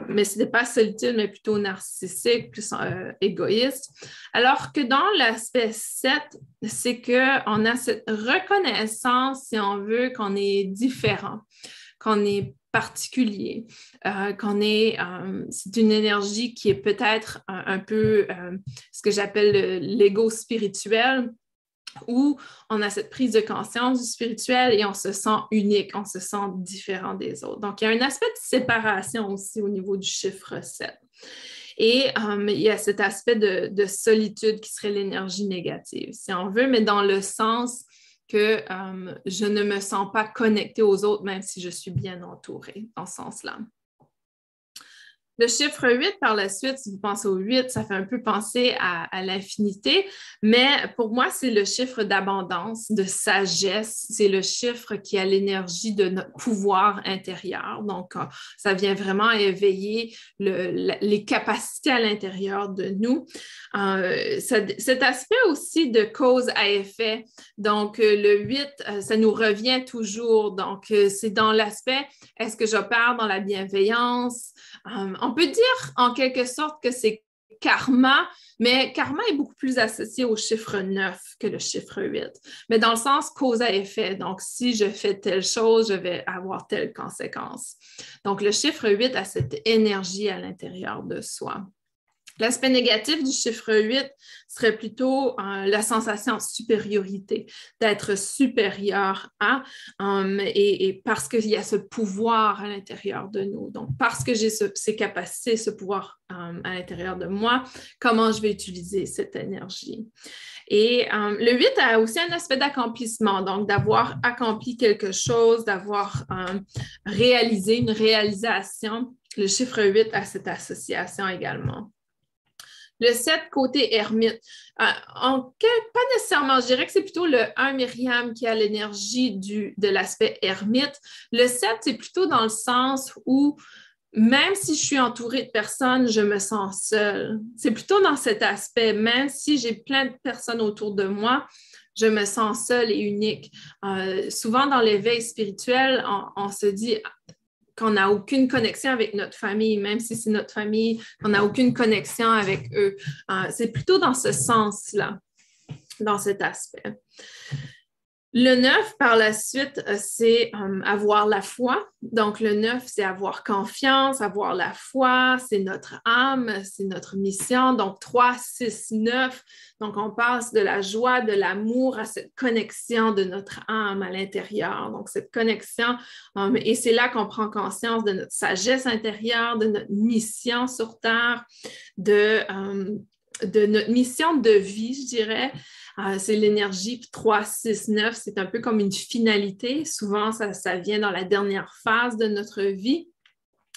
mais ce n'était pas solitude, mais plutôt narcissique, plus égoïste. Alors que dans l'aspect 7, c'est qu'on a cette reconnaissance, si on veut, qu'on est différent, qu'on est particulier, c'est une énergie qui est peut-être un peu ce que j'appelle l'ego spirituel, où on a cette prise de conscience du spirituel et on se sent unique, on se sent différent des autres. Donc, il y a un aspect de séparation aussi au niveau du chiffre 7. Et il y a cet aspect de solitude qui serait l'énergie négative, si on veut, mais dans le sens que je ne me sens pas connectée aux autres, même si je suis bien entourée, dans ce sens-là. Le chiffre 8, par la suite, si vous pensez au 8, ça fait un peu penser à l'infinité, mais pour moi, c'est le chiffre d'abondance, de sagesse. C'est le chiffre qui a l'énergie de notre pouvoir intérieur. Donc, ça vient vraiment éveiller les capacités à l'intérieur de nous. Cet aspect aussi de cause à effet. Donc, le 8, ça nous revient toujours. Donc, c'est dans l'aspect, est-ce que j'opère dans la bienveillance? On on peut dire en quelque sorte que c'est karma, mais karma est beaucoup plus associé au chiffre 9 que le chiffre 8, mais dans le sens cause à effet. Donc, si je fais telle chose, je vais avoir telle conséquence. Donc, le chiffre 8 a cette énergie à l'intérieur de soi. L'aspect négatif du chiffre 8 serait plutôt la sensation de supériorité, d'être supérieur à, et parce qu'il y a ce pouvoir à l'intérieur de nous. Donc, parce que j'ai ces capacités, ce pouvoir à l'intérieur de moi, comment je vais utiliser cette énergie? Et le 8 a aussi un aspect d'accomplissement, donc d'avoir accompli quelque chose, d'avoir réalisé une réalisation. Le chiffre 8 a cette association également. Le 7, côté ermite. Pas nécessairement, je dirais que c'est plutôt le 1 Myriam qui a l'énergie de l'aspect ermite. Le 7, c'est plutôt dans le sens où même si je suis entourée de personnes, je me sens seule. C'est plutôt dans cet aspect, même si j'ai plein de personnes autour de moi, je me sens seule et unique. Souvent, dans l'éveil spirituel, on se dit qu'on n'a aucune connexion avec notre famille, même si c'est notre famille, on n'a aucune connexion avec eux. C'est plutôt dans ce sens-là, dans cet aspect. Le 9, par la suite, c'est avoir la foi. Donc, le 9, c'est avoir confiance, avoir la foi, c'est notre âme, c'est notre mission. Donc, 3, 6, 9. Donc, on passe de la joie, de l'amour à cette connexion de notre âme à l'intérieur. Donc, cette connexion, et c'est là qu'on prend conscience de notre sagesse intérieure, de notre mission sur Terre, de notre mission de vie, je dirais. C'est l'énergie 3, 6, 9, c'est un peu comme une finalité. Souvent, ça vient dans la dernière phase de notre vie,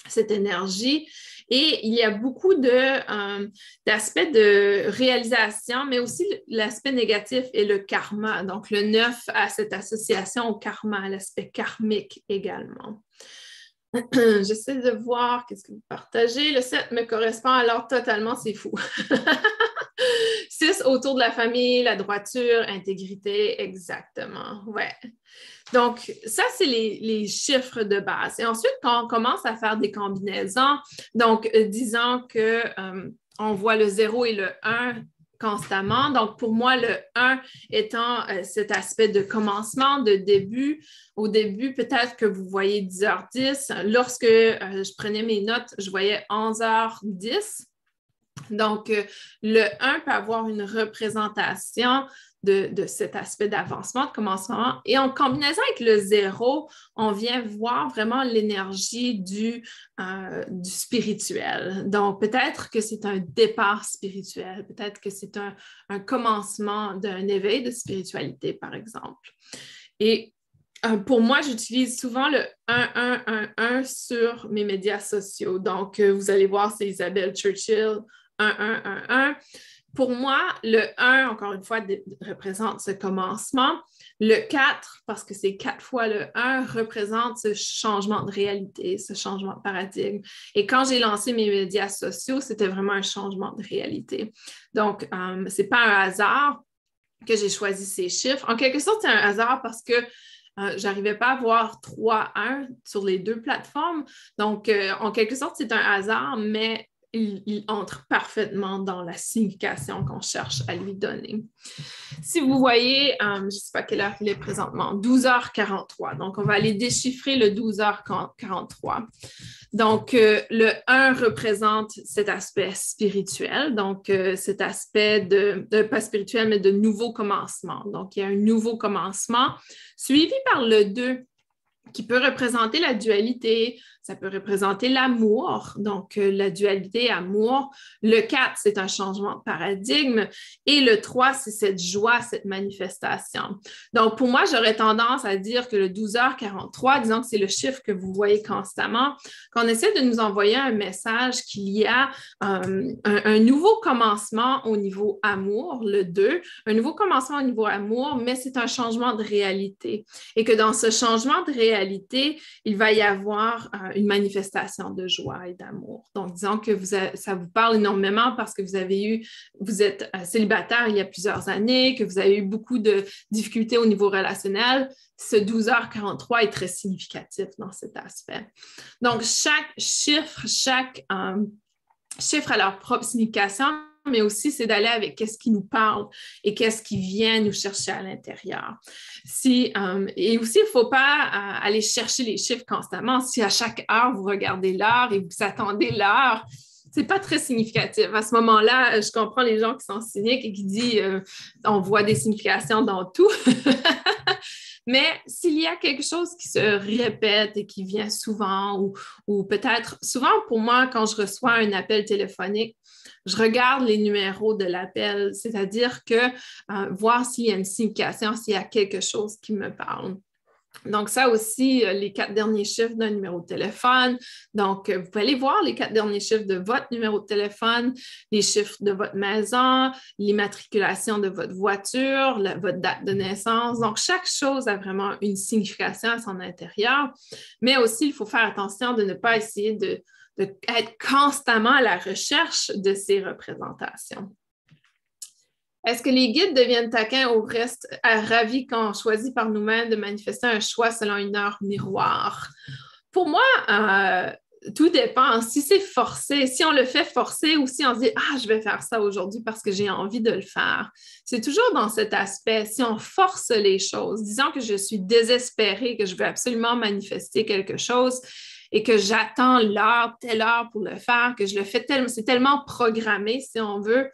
cette énergie. Et il y a beaucoup d'aspects de réalisation, mais aussi l'aspect négatif et le karma. Donc, le 9 a cette association au karma, à l'aspect karmique également. J'essaie de voir qu'est-ce que vous partagez. Le 7 me correspond alors totalement, c'est fou. 6, autour de la famille, la droiture, intégrité, exactement. Ouais. Donc, ça, c'est les chiffres de base. Et ensuite, quand on commence à faire des combinaisons, donc, disons qu'on voit le 0 et le 1 constamment. Donc, pour moi, le 1 étant cet aspect de commencement, de début. Au début, peut-être que vous voyez 10h10. Lorsque je prenais mes notes, je voyais 11h10. Donc, le 1 peut avoir une représentation de cet aspect d'avancement, de commencement. Et en combinaison avec le 0, on vient voir vraiment l'énergie du spirituel. Donc, peut-être que c'est un départ spirituel, peut-être que c'est un commencement d'un éveil de spiritualité, par exemple. Et pour moi, j'utilise souvent le 1-1-1-1 sur mes médias sociaux. Donc, vous allez voir, c'est Isabelle Churchill, 1-1-1-1. Pour moi, le 1, encore une fois, représente ce commencement. Le 4, parce que c'est 4 fois le 1, représente ce changement de réalité, ce changement de paradigme. Et quand j'ai lancé mes médias sociaux, c'était vraiment un changement de réalité. Donc, ce n'est pas un hasard que j'ai choisi ces chiffres. En quelque sorte, c'est un hasard parce que je n'arrivais pas à voir 3-1 sur les deux plateformes. Donc, en quelque sorte, c'est un hasard, mais il entre parfaitement dans la signification qu'on cherche à lui donner. Si vous voyez, je ne sais pas quelle heure il est présentement, 12h43. Donc, on va aller déchiffrer le 12h43. Donc, le 1 représente cet aspect spirituel, donc cet aspect pas spirituel, mais de nouveau commencement. Donc, il y a un nouveau commencement, suivi par le 2, qui peut représenter la dualité, ça peut représenter l'amour, donc la dualité, amour. Le 4, c'est un changement de paradigme et le 3, c'est cette joie, cette manifestation. Donc, pour moi, j'aurais tendance à dire que le 12h43, disons que c'est le chiffre que vous voyez constamment, qu'on essaie de nous envoyer un message qu'il y a un nouveau commencement au niveau amour, le 2, un nouveau commencement au niveau amour, mais c'est un changement de réalité et que dans ce changement de réalité, réalité, il va y avoir une manifestation de joie et d'amour. Donc, disons que ça vous parle énormément parce que vous êtes célibataire il y a plusieurs années, que vous avez eu beaucoup de difficultés au niveau relationnel. Ce 12h43 est très significatif dans cet aspect. Donc, chaque chiffre a leur propre signification, mais aussi c'est d'aller avec qu'est-ce qui nous parle et qu'est-ce qui vient nous chercher à l'intérieur. Et aussi, il ne faut pas aller chercher les chiffres constamment. Si à chaque heure, vous regardez l'heure et vous attendez l'heure, ce n'est pas très significatif. À ce moment-là, je comprends les gens qui sont cyniques et qui disent on voit des significations dans tout. Mais s'il y a quelque chose qui se répète et qui vient souvent, ou peut-être, souvent pour moi, quand je reçois un appel téléphonique, je regarde les numéros de l'appel, c'est-à-dire que voir s'il y a une signification, s'il y a quelque chose qui me parle. Donc, ça aussi, les 4 derniers chiffres d'un numéro de téléphone. Donc, vous pouvez aller voir les 4 derniers chiffres de votre numéro de téléphone, les chiffres de votre maison, l'immatriculation de votre voiture, votre date de naissance. Donc, chaque chose a vraiment une signification à son intérieur. Mais aussi, il faut faire attention de ne pas essayer d'être constamment à la recherche de ces représentations. Est-ce que les guides deviennent taquins ou restent ravis quand on choisit par nous-mêmes de manifester un choix selon une heure miroir? Pour moi, tout dépend. Si c'est forcé, si on le fait forcer ou si on se dit « Ah, je vais faire ça aujourd'hui parce que j'ai envie de le faire », c'est toujours dans cet aspect. Si on force les choses, disons que je suis désespérée, que je veux absolument manifester quelque chose et que j'attends telle heure pour le faire, que je le fais c'est tellement programmé, si on veut,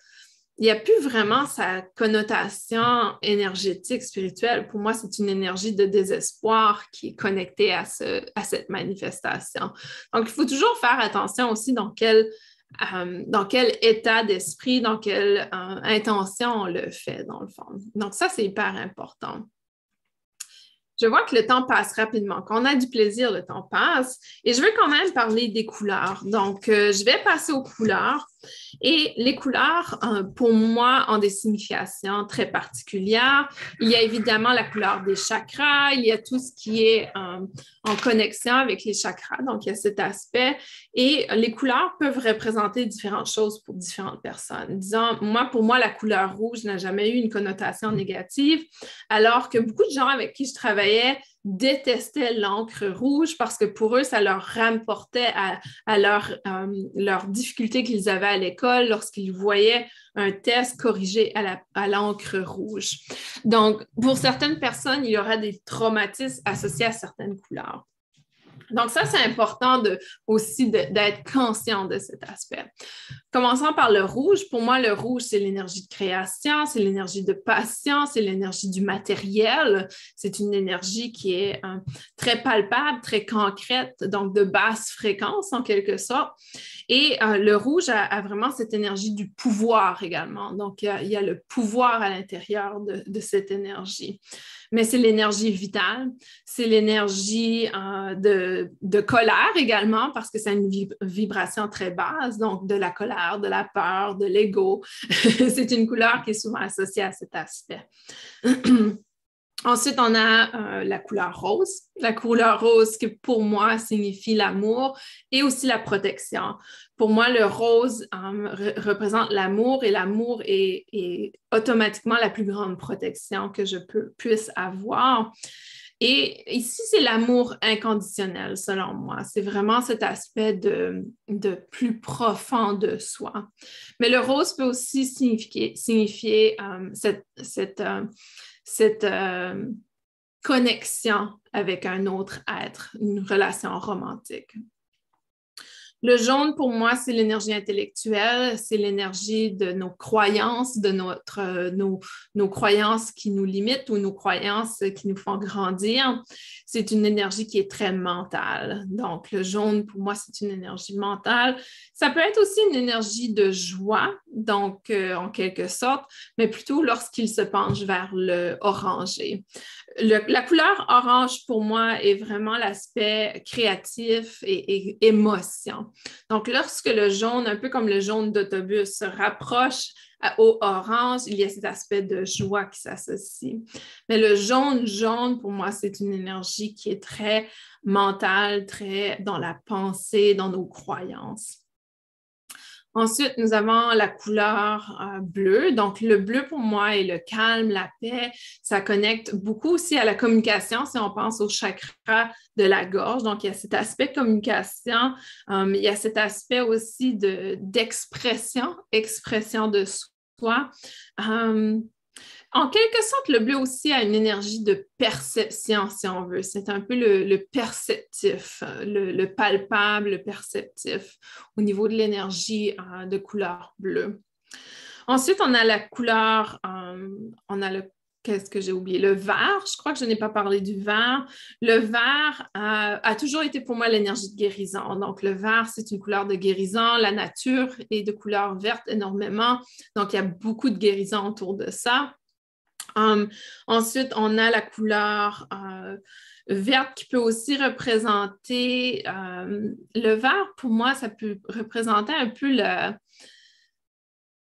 il n'y a plus vraiment sa connotation énergétique, spirituelle. Pour moi, c'est une énergie de désespoir qui est connectée à cette manifestation. Donc, il faut toujours faire attention aussi dans quel état d'esprit, dans quelle intention on le fait, dans le fond. Donc, ça, c'est hyper important. Je vois que le temps passe rapidement. Quand on a du plaisir, le temps passe. Et je veux quand même parler des couleurs. Donc, je vais passer aux couleurs. Et les couleurs, pour moi, ont des significations très particulières. Il y a évidemment la couleur des chakras. Il y a tout ce qui est en connexion avec les chakras. Donc, il y a cet aspect. Et les couleurs peuvent représenter différentes choses pour différentes personnes. Disons, pour moi, la couleur rouge n'a jamais eu une connotation négative, alors que beaucoup de gens avec qui je travaillais détestaient l'encre rouge parce que pour eux, ça leur rapportait à leurs difficultés qu'ils avaient à l'école lorsqu'ils voyaient un test corrigé à l'encre rouge. Donc, pour certaines personnes, il y aura des traumatismes associés à certaines couleurs. Donc, ça, c'est important aussi d'être conscient de cet aspect. Commençons par le rouge. Pour moi, le rouge, c'est l'énergie de création, c'est l'énergie de passion, c'est l'énergie du matériel. C'est une énergie qui est très palpable, très concrète, donc de basse fréquence en quelque sorte. Et le rouge a vraiment cette énergie du pouvoir également. Donc, il y a le pouvoir à l'intérieur de cette énergie. Mais c'est l'énergie vitale, c'est l'énergie de colère également, parce que c'est une vibration très basse, donc de la colère, de la peur, de l'ego. C'est une couleur qui est souvent associée à cet aspect. Ensuite, on a la couleur rose. La couleur rose qui, pour moi, signifie l'amour et aussi la protection. Pour moi, le rose représente l'amour et l'amour est automatiquement la plus grande protection que je puisse avoir. Et ici, c'est l'amour inconditionnel, selon moi. C'est vraiment cet aspect de plus profond de soi. Mais le rose peut aussi signifier cette connexion avec un autre être, une relation romantique. Le jaune, pour moi, c'est l'énergie intellectuelle, c'est l'énergie de nos croyances, de nos croyances qui nous limitent ou nos croyances qui nous font grandir. C'est une énergie qui est très mentale. Donc, le jaune, pour moi, c'est une énergie mentale. Ça peut être aussi une énergie de joie, donc en quelque sorte, mais plutôt lorsqu'il se penche vers le orangé. La couleur orange, pour moi, est vraiment l'aspect créatif et émotion. Donc, lorsque le jaune, un peu comme le jaune d'autobus, se rapproche au orange, il y a cet aspect de joie qui s'associe. Mais le jaune, pour moi, c'est une énergie qui est très mentale, très dans la pensée, dans nos croyances. Ensuite, nous avons la couleur bleue. Donc, le bleu pour moi est le calme, la paix. Ça connecte beaucoup aussi à la communication si on pense au chakra de la gorge. Donc, il y a cet aspect communication. Il y a cet aspect aussi d'expression, expression de soi. En quelque sorte, le bleu aussi a une énergie de perception, si on veut. C'est un peu le perceptif, le palpable, le perceptif au niveau de l'énergie de couleur bleue. Ensuite, on a la couleur, qu'est-ce que j'ai oublié? Le vert. Je crois que je n'ai pas parlé du vert. Le vert a toujours été pour moi l'énergie de guérison. Donc, le vert, c'est une couleur de guérison. La nature est de couleur verte énormément. Donc, il y a beaucoup de guérison autour de ça. Ensuite, on a la couleur verte qui peut aussi représenter le vert. Pour moi, ça peut représenter un peu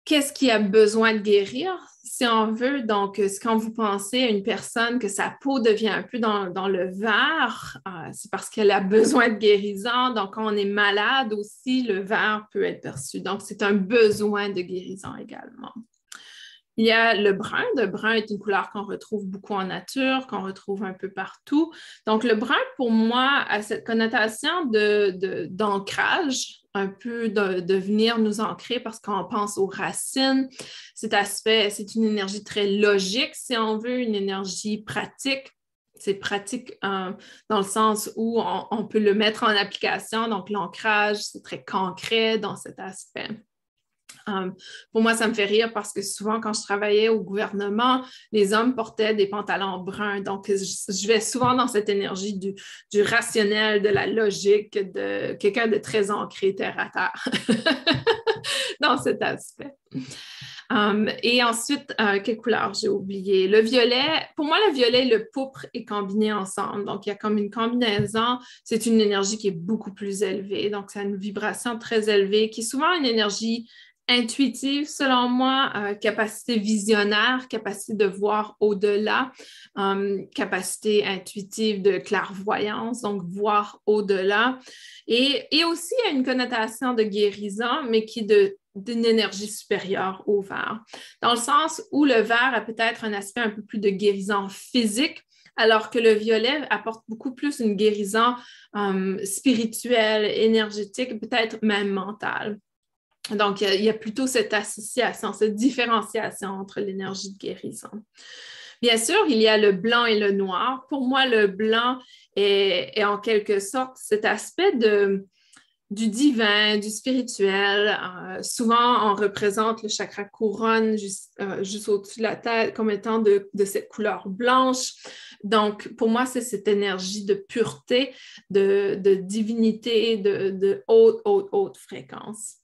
qu'est-ce qui a besoin de guérir, si on veut. Donc, quand vous pensez à une personne que sa peau devient un peu dans le vert, c'est parce qu'elle a besoin de guérison. Donc, quand on est malade aussi, le vert peut être perçu. Donc, c'est un besoin de guérison également. Il y a le brun. Le brun est une couleur qu'on retrouve beaucoup en nature, qu'on retrouve un peu partout. Donc, le brun, pour moi, a cette connotation d'ancrage, un peu de venir nous ancrer parce qu'on pense aux racines. Cet aspect, c'est une énergie très logique, si on veut, une énergie pratique. C'est pratique dans le sens où on peut le mettre en application. Donc, l'ancrage, c'est très concret dans cet aspect. Pour moi, ça me fait rire parce que souvent, quand je travaillais au gouvernement, les hommes portaient des pantalons bruns. Donc, je vais souvent dans cette énergie du rationnel, de la logique, de quelqu'un de très ancré terre à terre dans cet aspect. Et ensuite, quelle couleur j'ai oublié? Le violet, pour moi, le violet et le pourpre est combiné ensemble. Donc, il y a comme une combinaison. C'est une énergie qui est beaucoup plus élevée. Donc, ça a une vibration très élevée qui est souvent une énergie intuitive, selon moi, capacité visionnaire, capacité de voir au-delà, capacité intuitive de clairvoyance, donc voir au-delà. Et aussi, il y a une connotation de guérison, mais qui est d'une énergie supérieure au vert, dans le sens où le vert a peut-être un aspect un peu plus de guérison physique, alors que le violet apporte beaucoup plus une guérison spirituelle, énergétique, peut-être même mentale. Donc, il y a plutôt cette association, cette différenciation entre l'énergie de guérison. Bien sûr, il y a le blanc et le noir. Pour moi, le blanc est en quelque sorte cet aspect du divin, du spirituel. Souvent, on représente le chakra couronne juste au-dessus de la tête comme étant de cette couleur blanche. Donc, pour moi, c'est cette énergie de pureté, de divinité, de haute fréquence.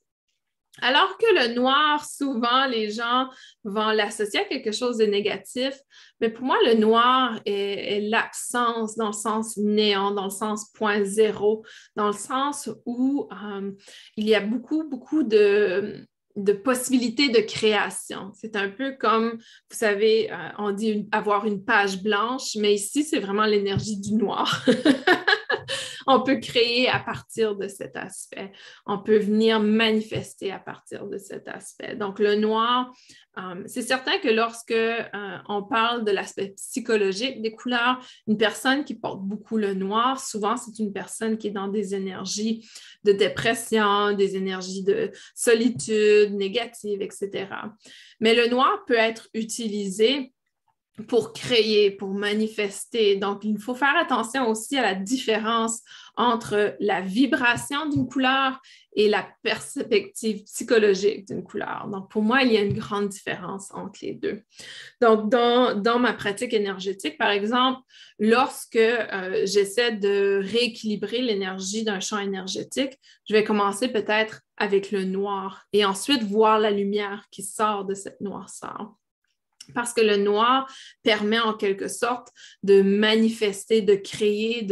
Alors que le noir, souvent, les gens vont l'associer à quelque chose de négatif, mais pour moi, le noir est l'absence dans le sens néant, dans le sens point zéro, dans le sens où il y a beaucoup de possibilités de création. C'est un peu comme, vous savez, on dit avoir une page blanche, mais ici, c'est vraiment l'énergie du noir. On peut créer à partir de cet aspect. On peut venir manifester à partir de cet aspect. Donc, le noir, c'est certain que lorsque on parle de l'aspect psychologique des couleurs, une personne qui porte beaucoup le noir, souvent, c'est une personne qui est dans des énergies de dépression, des énergies de solitude, négatives, etc. Mais le noir peut être utilisé pour créer, pour manifester. Donc, il faut faire attention aussi à la différence entre la vibration d'une couleur et la perspective psychologique d'une couleur. Donc, pour moi, il y a une grande différence entre les deux. Donc, dans ma pratique énergétique, par exemple, lorsque j'essaie de rééquilibrer l'énergie d'un champ énergétique, je vais commencer peut-être avec le noir et ensuite voir la lumière qui sort de cette noirceur. Parce que le noir permet en quelque sorte de manifester, de créer,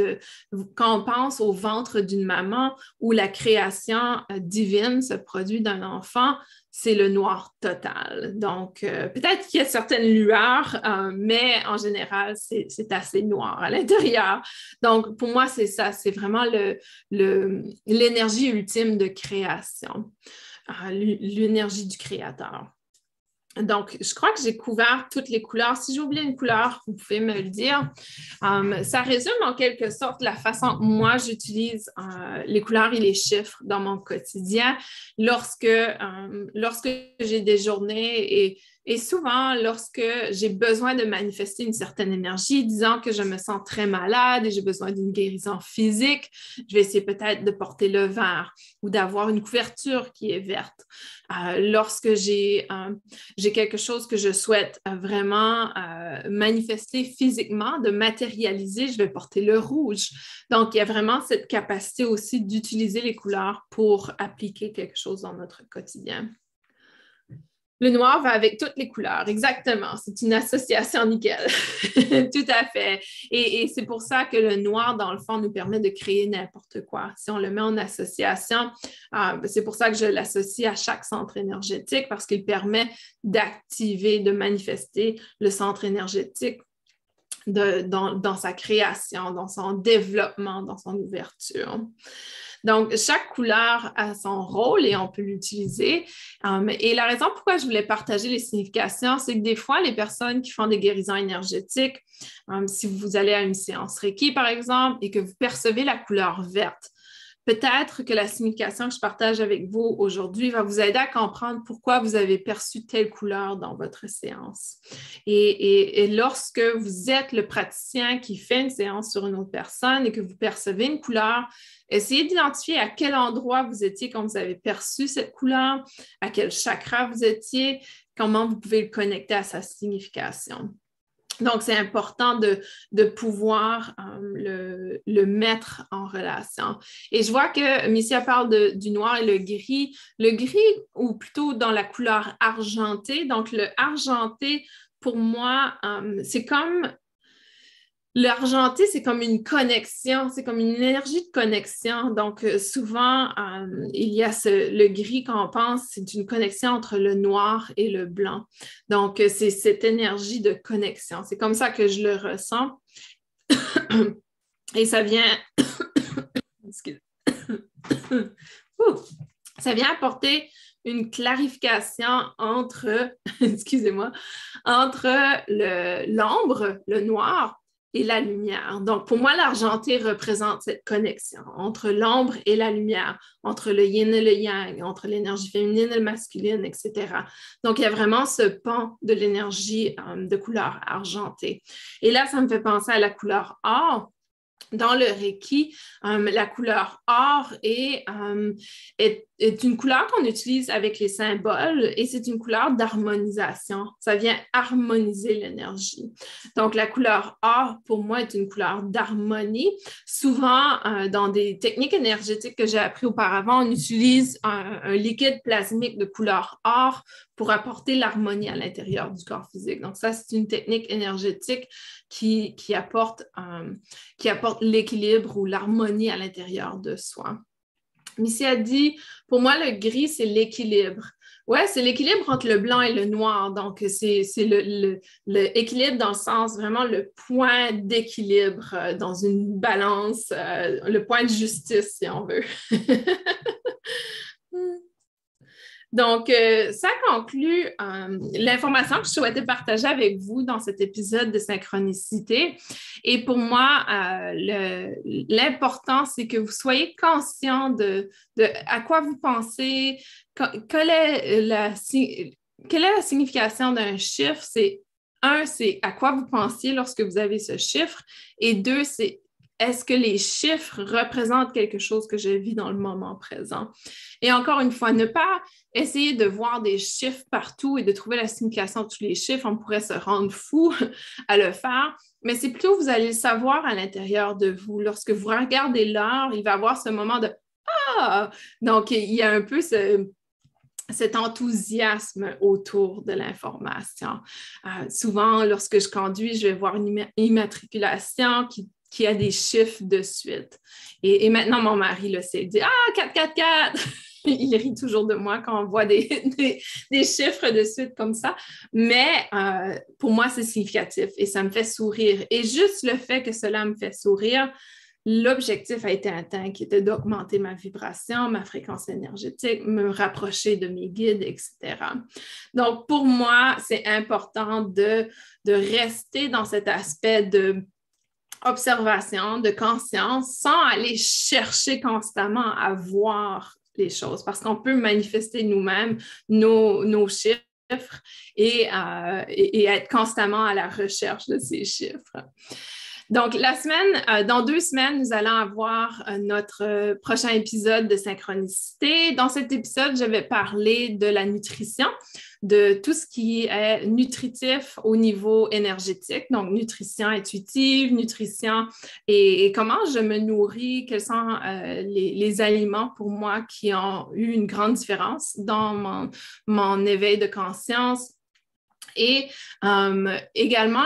quand on pense au ventre d'une maman où la création divine se produit d'un enfant, c'est le noir total. Donc, peut-être qu'il y a certaines lueurs, mais en général, c'est assez noir à l'intérieur. Donc, pour moi, c'est ça, c'est vraiment l'énergie ultime de création, l'énergie du créateur. Donc, je crois que j'ai couvert toutes les couleurs. Si j'ai oublié une couleur, vous pouvez me le dire. Ça résume en quelque sorte la façon que moi, j'utilise les couleurs et les chiffres dans mon quotidien lorsque j'ai des journées et souvent lorsque j'ai besoin de manifester une certaine énergie, disant que je me sens très malade et j'ai besoin d'une guérison physique, je vais essayer peut-être de porter le vert ou d'avoir une couverture qui est verte. Lorsque j'ai quelque chose que je souhaite vraiment manifester physiquement, de matérialiser, je vais porter le rouge. Donc, il y a vraiment cette capacité aussi d'utiliser les couleurs pour appliquer quelque chose dans notre quotidien. Le noir va avec toutes les couleurs, exactement. C'est une association nickel. Tout à fait. Et c'est pour ça que le noir, dans le fond, nous permet de créer n'importe quoi. Si on le met en association, c'est pour ça que je l'associe à chaque centre énergétique parce qu'il permet d'activer, de manifester le centre énergétique dans sa création, dans son développement, dans son ouverture. Donc, chaque couleur a son rôle et on peut l'utiliser. Et la raison pourquoi je voulais partager les significations, c'est que des fois, les personnes qui font des guérisons énergétiques, si vous allez à une séance Reiki, par exemple, et que vous percevez la couleur verte, peut-être que la signification que je partage avec vous aujourd'hui va vous aider à comprendre pourquoi vous avez perçu telle couleur dans votre séance. Et lorsque vous êtes le praticien qui fait une séance sur une autre personne et que vous percevez une couleur, essayez d'identifier à quel endroit vous étiez quand vous avez perçu cette couleur, à quel chakra vous étiez, comment vous pouvez le connecter à sa signification. Donc, c'est important de pouvoir le mettre en relation. Et je vois que Missia parle du noir et le gris. Le gris, ou plutôt dans la couleur argentée. Donc, le argenté, pour moi, c'est comme... L'argenté, c'est comme une connexion, c'est comme une énergie de connexion. Donc, souvent, il y a le gris qu'on pense, c'est une connexion entre le noir et le blanc. Donc, c'est cette énergie de connexion. C'est comme ça que je le ressens. Et ça vient... ça vient apporter une clarification entre, excusez-moi, entre l'ombre, le noir, et la lumière. Donc, pour moi, l'argenté représente cette connexion entre l'ombre et la lumière, entre le yin et le yang, entre l'énergie féminine et le masculine, etc. Donc, il y a vraiment ce pont de l'énergie de couleur argentée. Et là, ça me fait penser à la couleur or. Dans le Reiki, la couleur or est une couleur qu'on utilise avec les symboles et c'est une couleur d'harmonisation. Ça vient harmoniser l'énergie. Donc, la couleur or, pour moi, est une couleur d'harmonie. Souvent, dans des techniques énergétiques que j'ai appris auparavant, on utilise un liquide plasmique de couleur or pour apporter l'harmonie à l'intérieur du corps physique. Donc, ça, c'est une technique énergétique qui apporte l'équilibre ou l'harmonie à l'intérieur de soi. Missy a dit, pour moi, le gris, c'est l'équilibre. Oui, c'est l'équilibre entre le blanc et le noir. Donc, c'est l'équilibre dans le sens, vraiment le point d'équilibre dans une balance, le point de justice, si on veut. Donc, ça conclut l'information que je souhaitais partager avec vous dans cet épisode de synchronicité. Et pour moi, l'important, c'est que vous soyez conscient de à quoi vous pensez, quelle est la signification d'un chiffre. C'est à quoi vous pensiez lorsque vous avez ce chiffre. Et deux, c'est est-ce que les chiffres représentent quelque chose que je vis dans le moment présent? Et encore une fois, ne pas essayer de voir des chiffres partout et de trouver la signification de tous les chiffres. On pourrait se rendre fou à le faire, mais c'est plutôt vous allez le savoir à l'intérieur de vous. Lorsque vous regardez l'heure, il va y avoir ce moment de « Ah! » Donc, il y a un peu cet enthousiasme autour de l'information. Souvent, lorsque je conduis, je vais voir une immatriculation qui a des chiffres de suite. Et maintenant, mon mari le sait, il dit « Ah, 444! » il rit toujours de moi quand on voit des chiffres de suite comme ça. Mais pour moi, c'est significatif et ça me fait sourire. Et juste le fait que cela me fait sourire, l'objectif a été atteint, qui était d'augmenter ma vibration, ma fréquence énergétique, me rapprocher de mes guides, etc. Donc, pour moi, c'est important de rester dans cet aspect d'observation, de conscience, sans aller chercher constamment à voir les choses, parce qu'on peut manifester nous-mêmes nos chiffres et être constamment à la recherche de ces chiffres. Donc, dans 2 semaines, nous allons avoir notre prochain épisode de synchronicité. Dans cet épisode, je vais parler de la nutrition, de tout ce qui est nutritif au niveau énergétique, donc nutrition intuitive, nutrition et comment je me nourris, quels sont les aliments pour moi qui ont eu une grande différence dans mon éveil de conscience. Et également,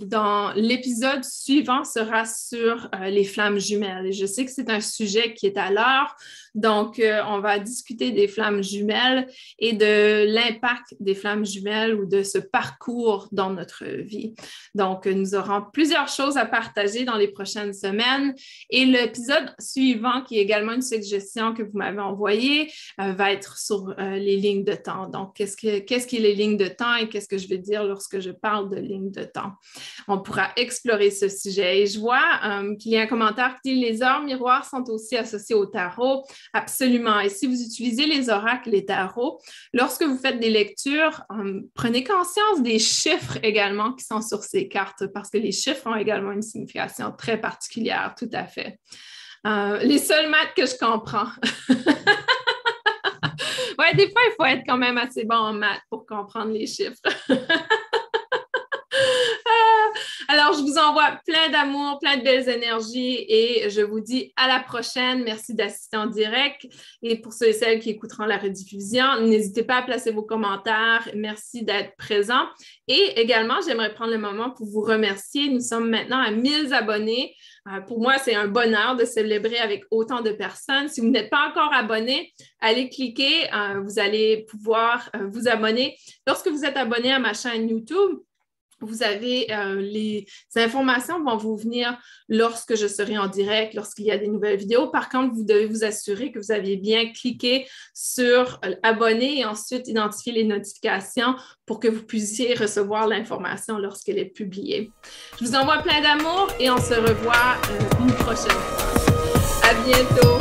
dans l'épisode suivant sera sur les flammes jumelles. Et je sais que c'est un sujet qui est à l'heure, donc on va discuter des flammes jumelles et de l'impact des flammes jumelles ou de ce parcours dans notre vie. Donc, nous aurons plusieurs choses à partager dans les prochaines semaines. Et l'épisode suivant, qui est également une suggestion que vous m'avez envoyée, va être sur les lignes de temps. Donc, qu'est-ce qui est les lignes de temps et qu'est-ce que je vais dire lorsque je parle de lignes de temps? On pourra explorer ce sujet. Et je vois qu'il y a un commentaire qui dit « Les heures miroirs sont aussi associées au tarot. » Absolument. Et si vous utilisez les oracles, les tarots, lorsque vous faites des lectures, prenez conscience des chiffres également qui sont sur ces cartes, parce que les chiffres ont également une signification très particulière, tout à fait. Les seuls maths que je comprends. Ouais, des fois, il faut être quand même assez bon en maths pour comprendre les chiffres. Alors, je vous envoie plein d'amour, plein de belles énergies et je vous dis à la prochaine. Merci d'assister en direct. Et pour ceux et celles qui écouteront la rediffusion, n'hésitez pas à placer vos commentaires. Merci d'être présents. Et également, j'aimerais prendre le moment pour vous remercier. Nous sommes maintenant à 1000 abonnés. Pour moi, c'est un bonheur de célébrer avec autant de personnes. Si vous n'êtes pas encore abonné, allez cliquer. Vous allez pouvoir vous abonner. Lorsque vous êtes abonné à ma chaîne YouTube, vous avez les informations vont vous venir lorsque je serai en direct, lorsqu'il y a des nouvelles vidéos. Par contre, vous devez vous assurer que vous avez bien cliqué sur abonner et ensuite identifier les notifications pour que vous puissiez recevoir l'information lorsqu'elle est publiée. Je vous envoie plein d'amour et on se revoit une prochaine fois. À bientôt!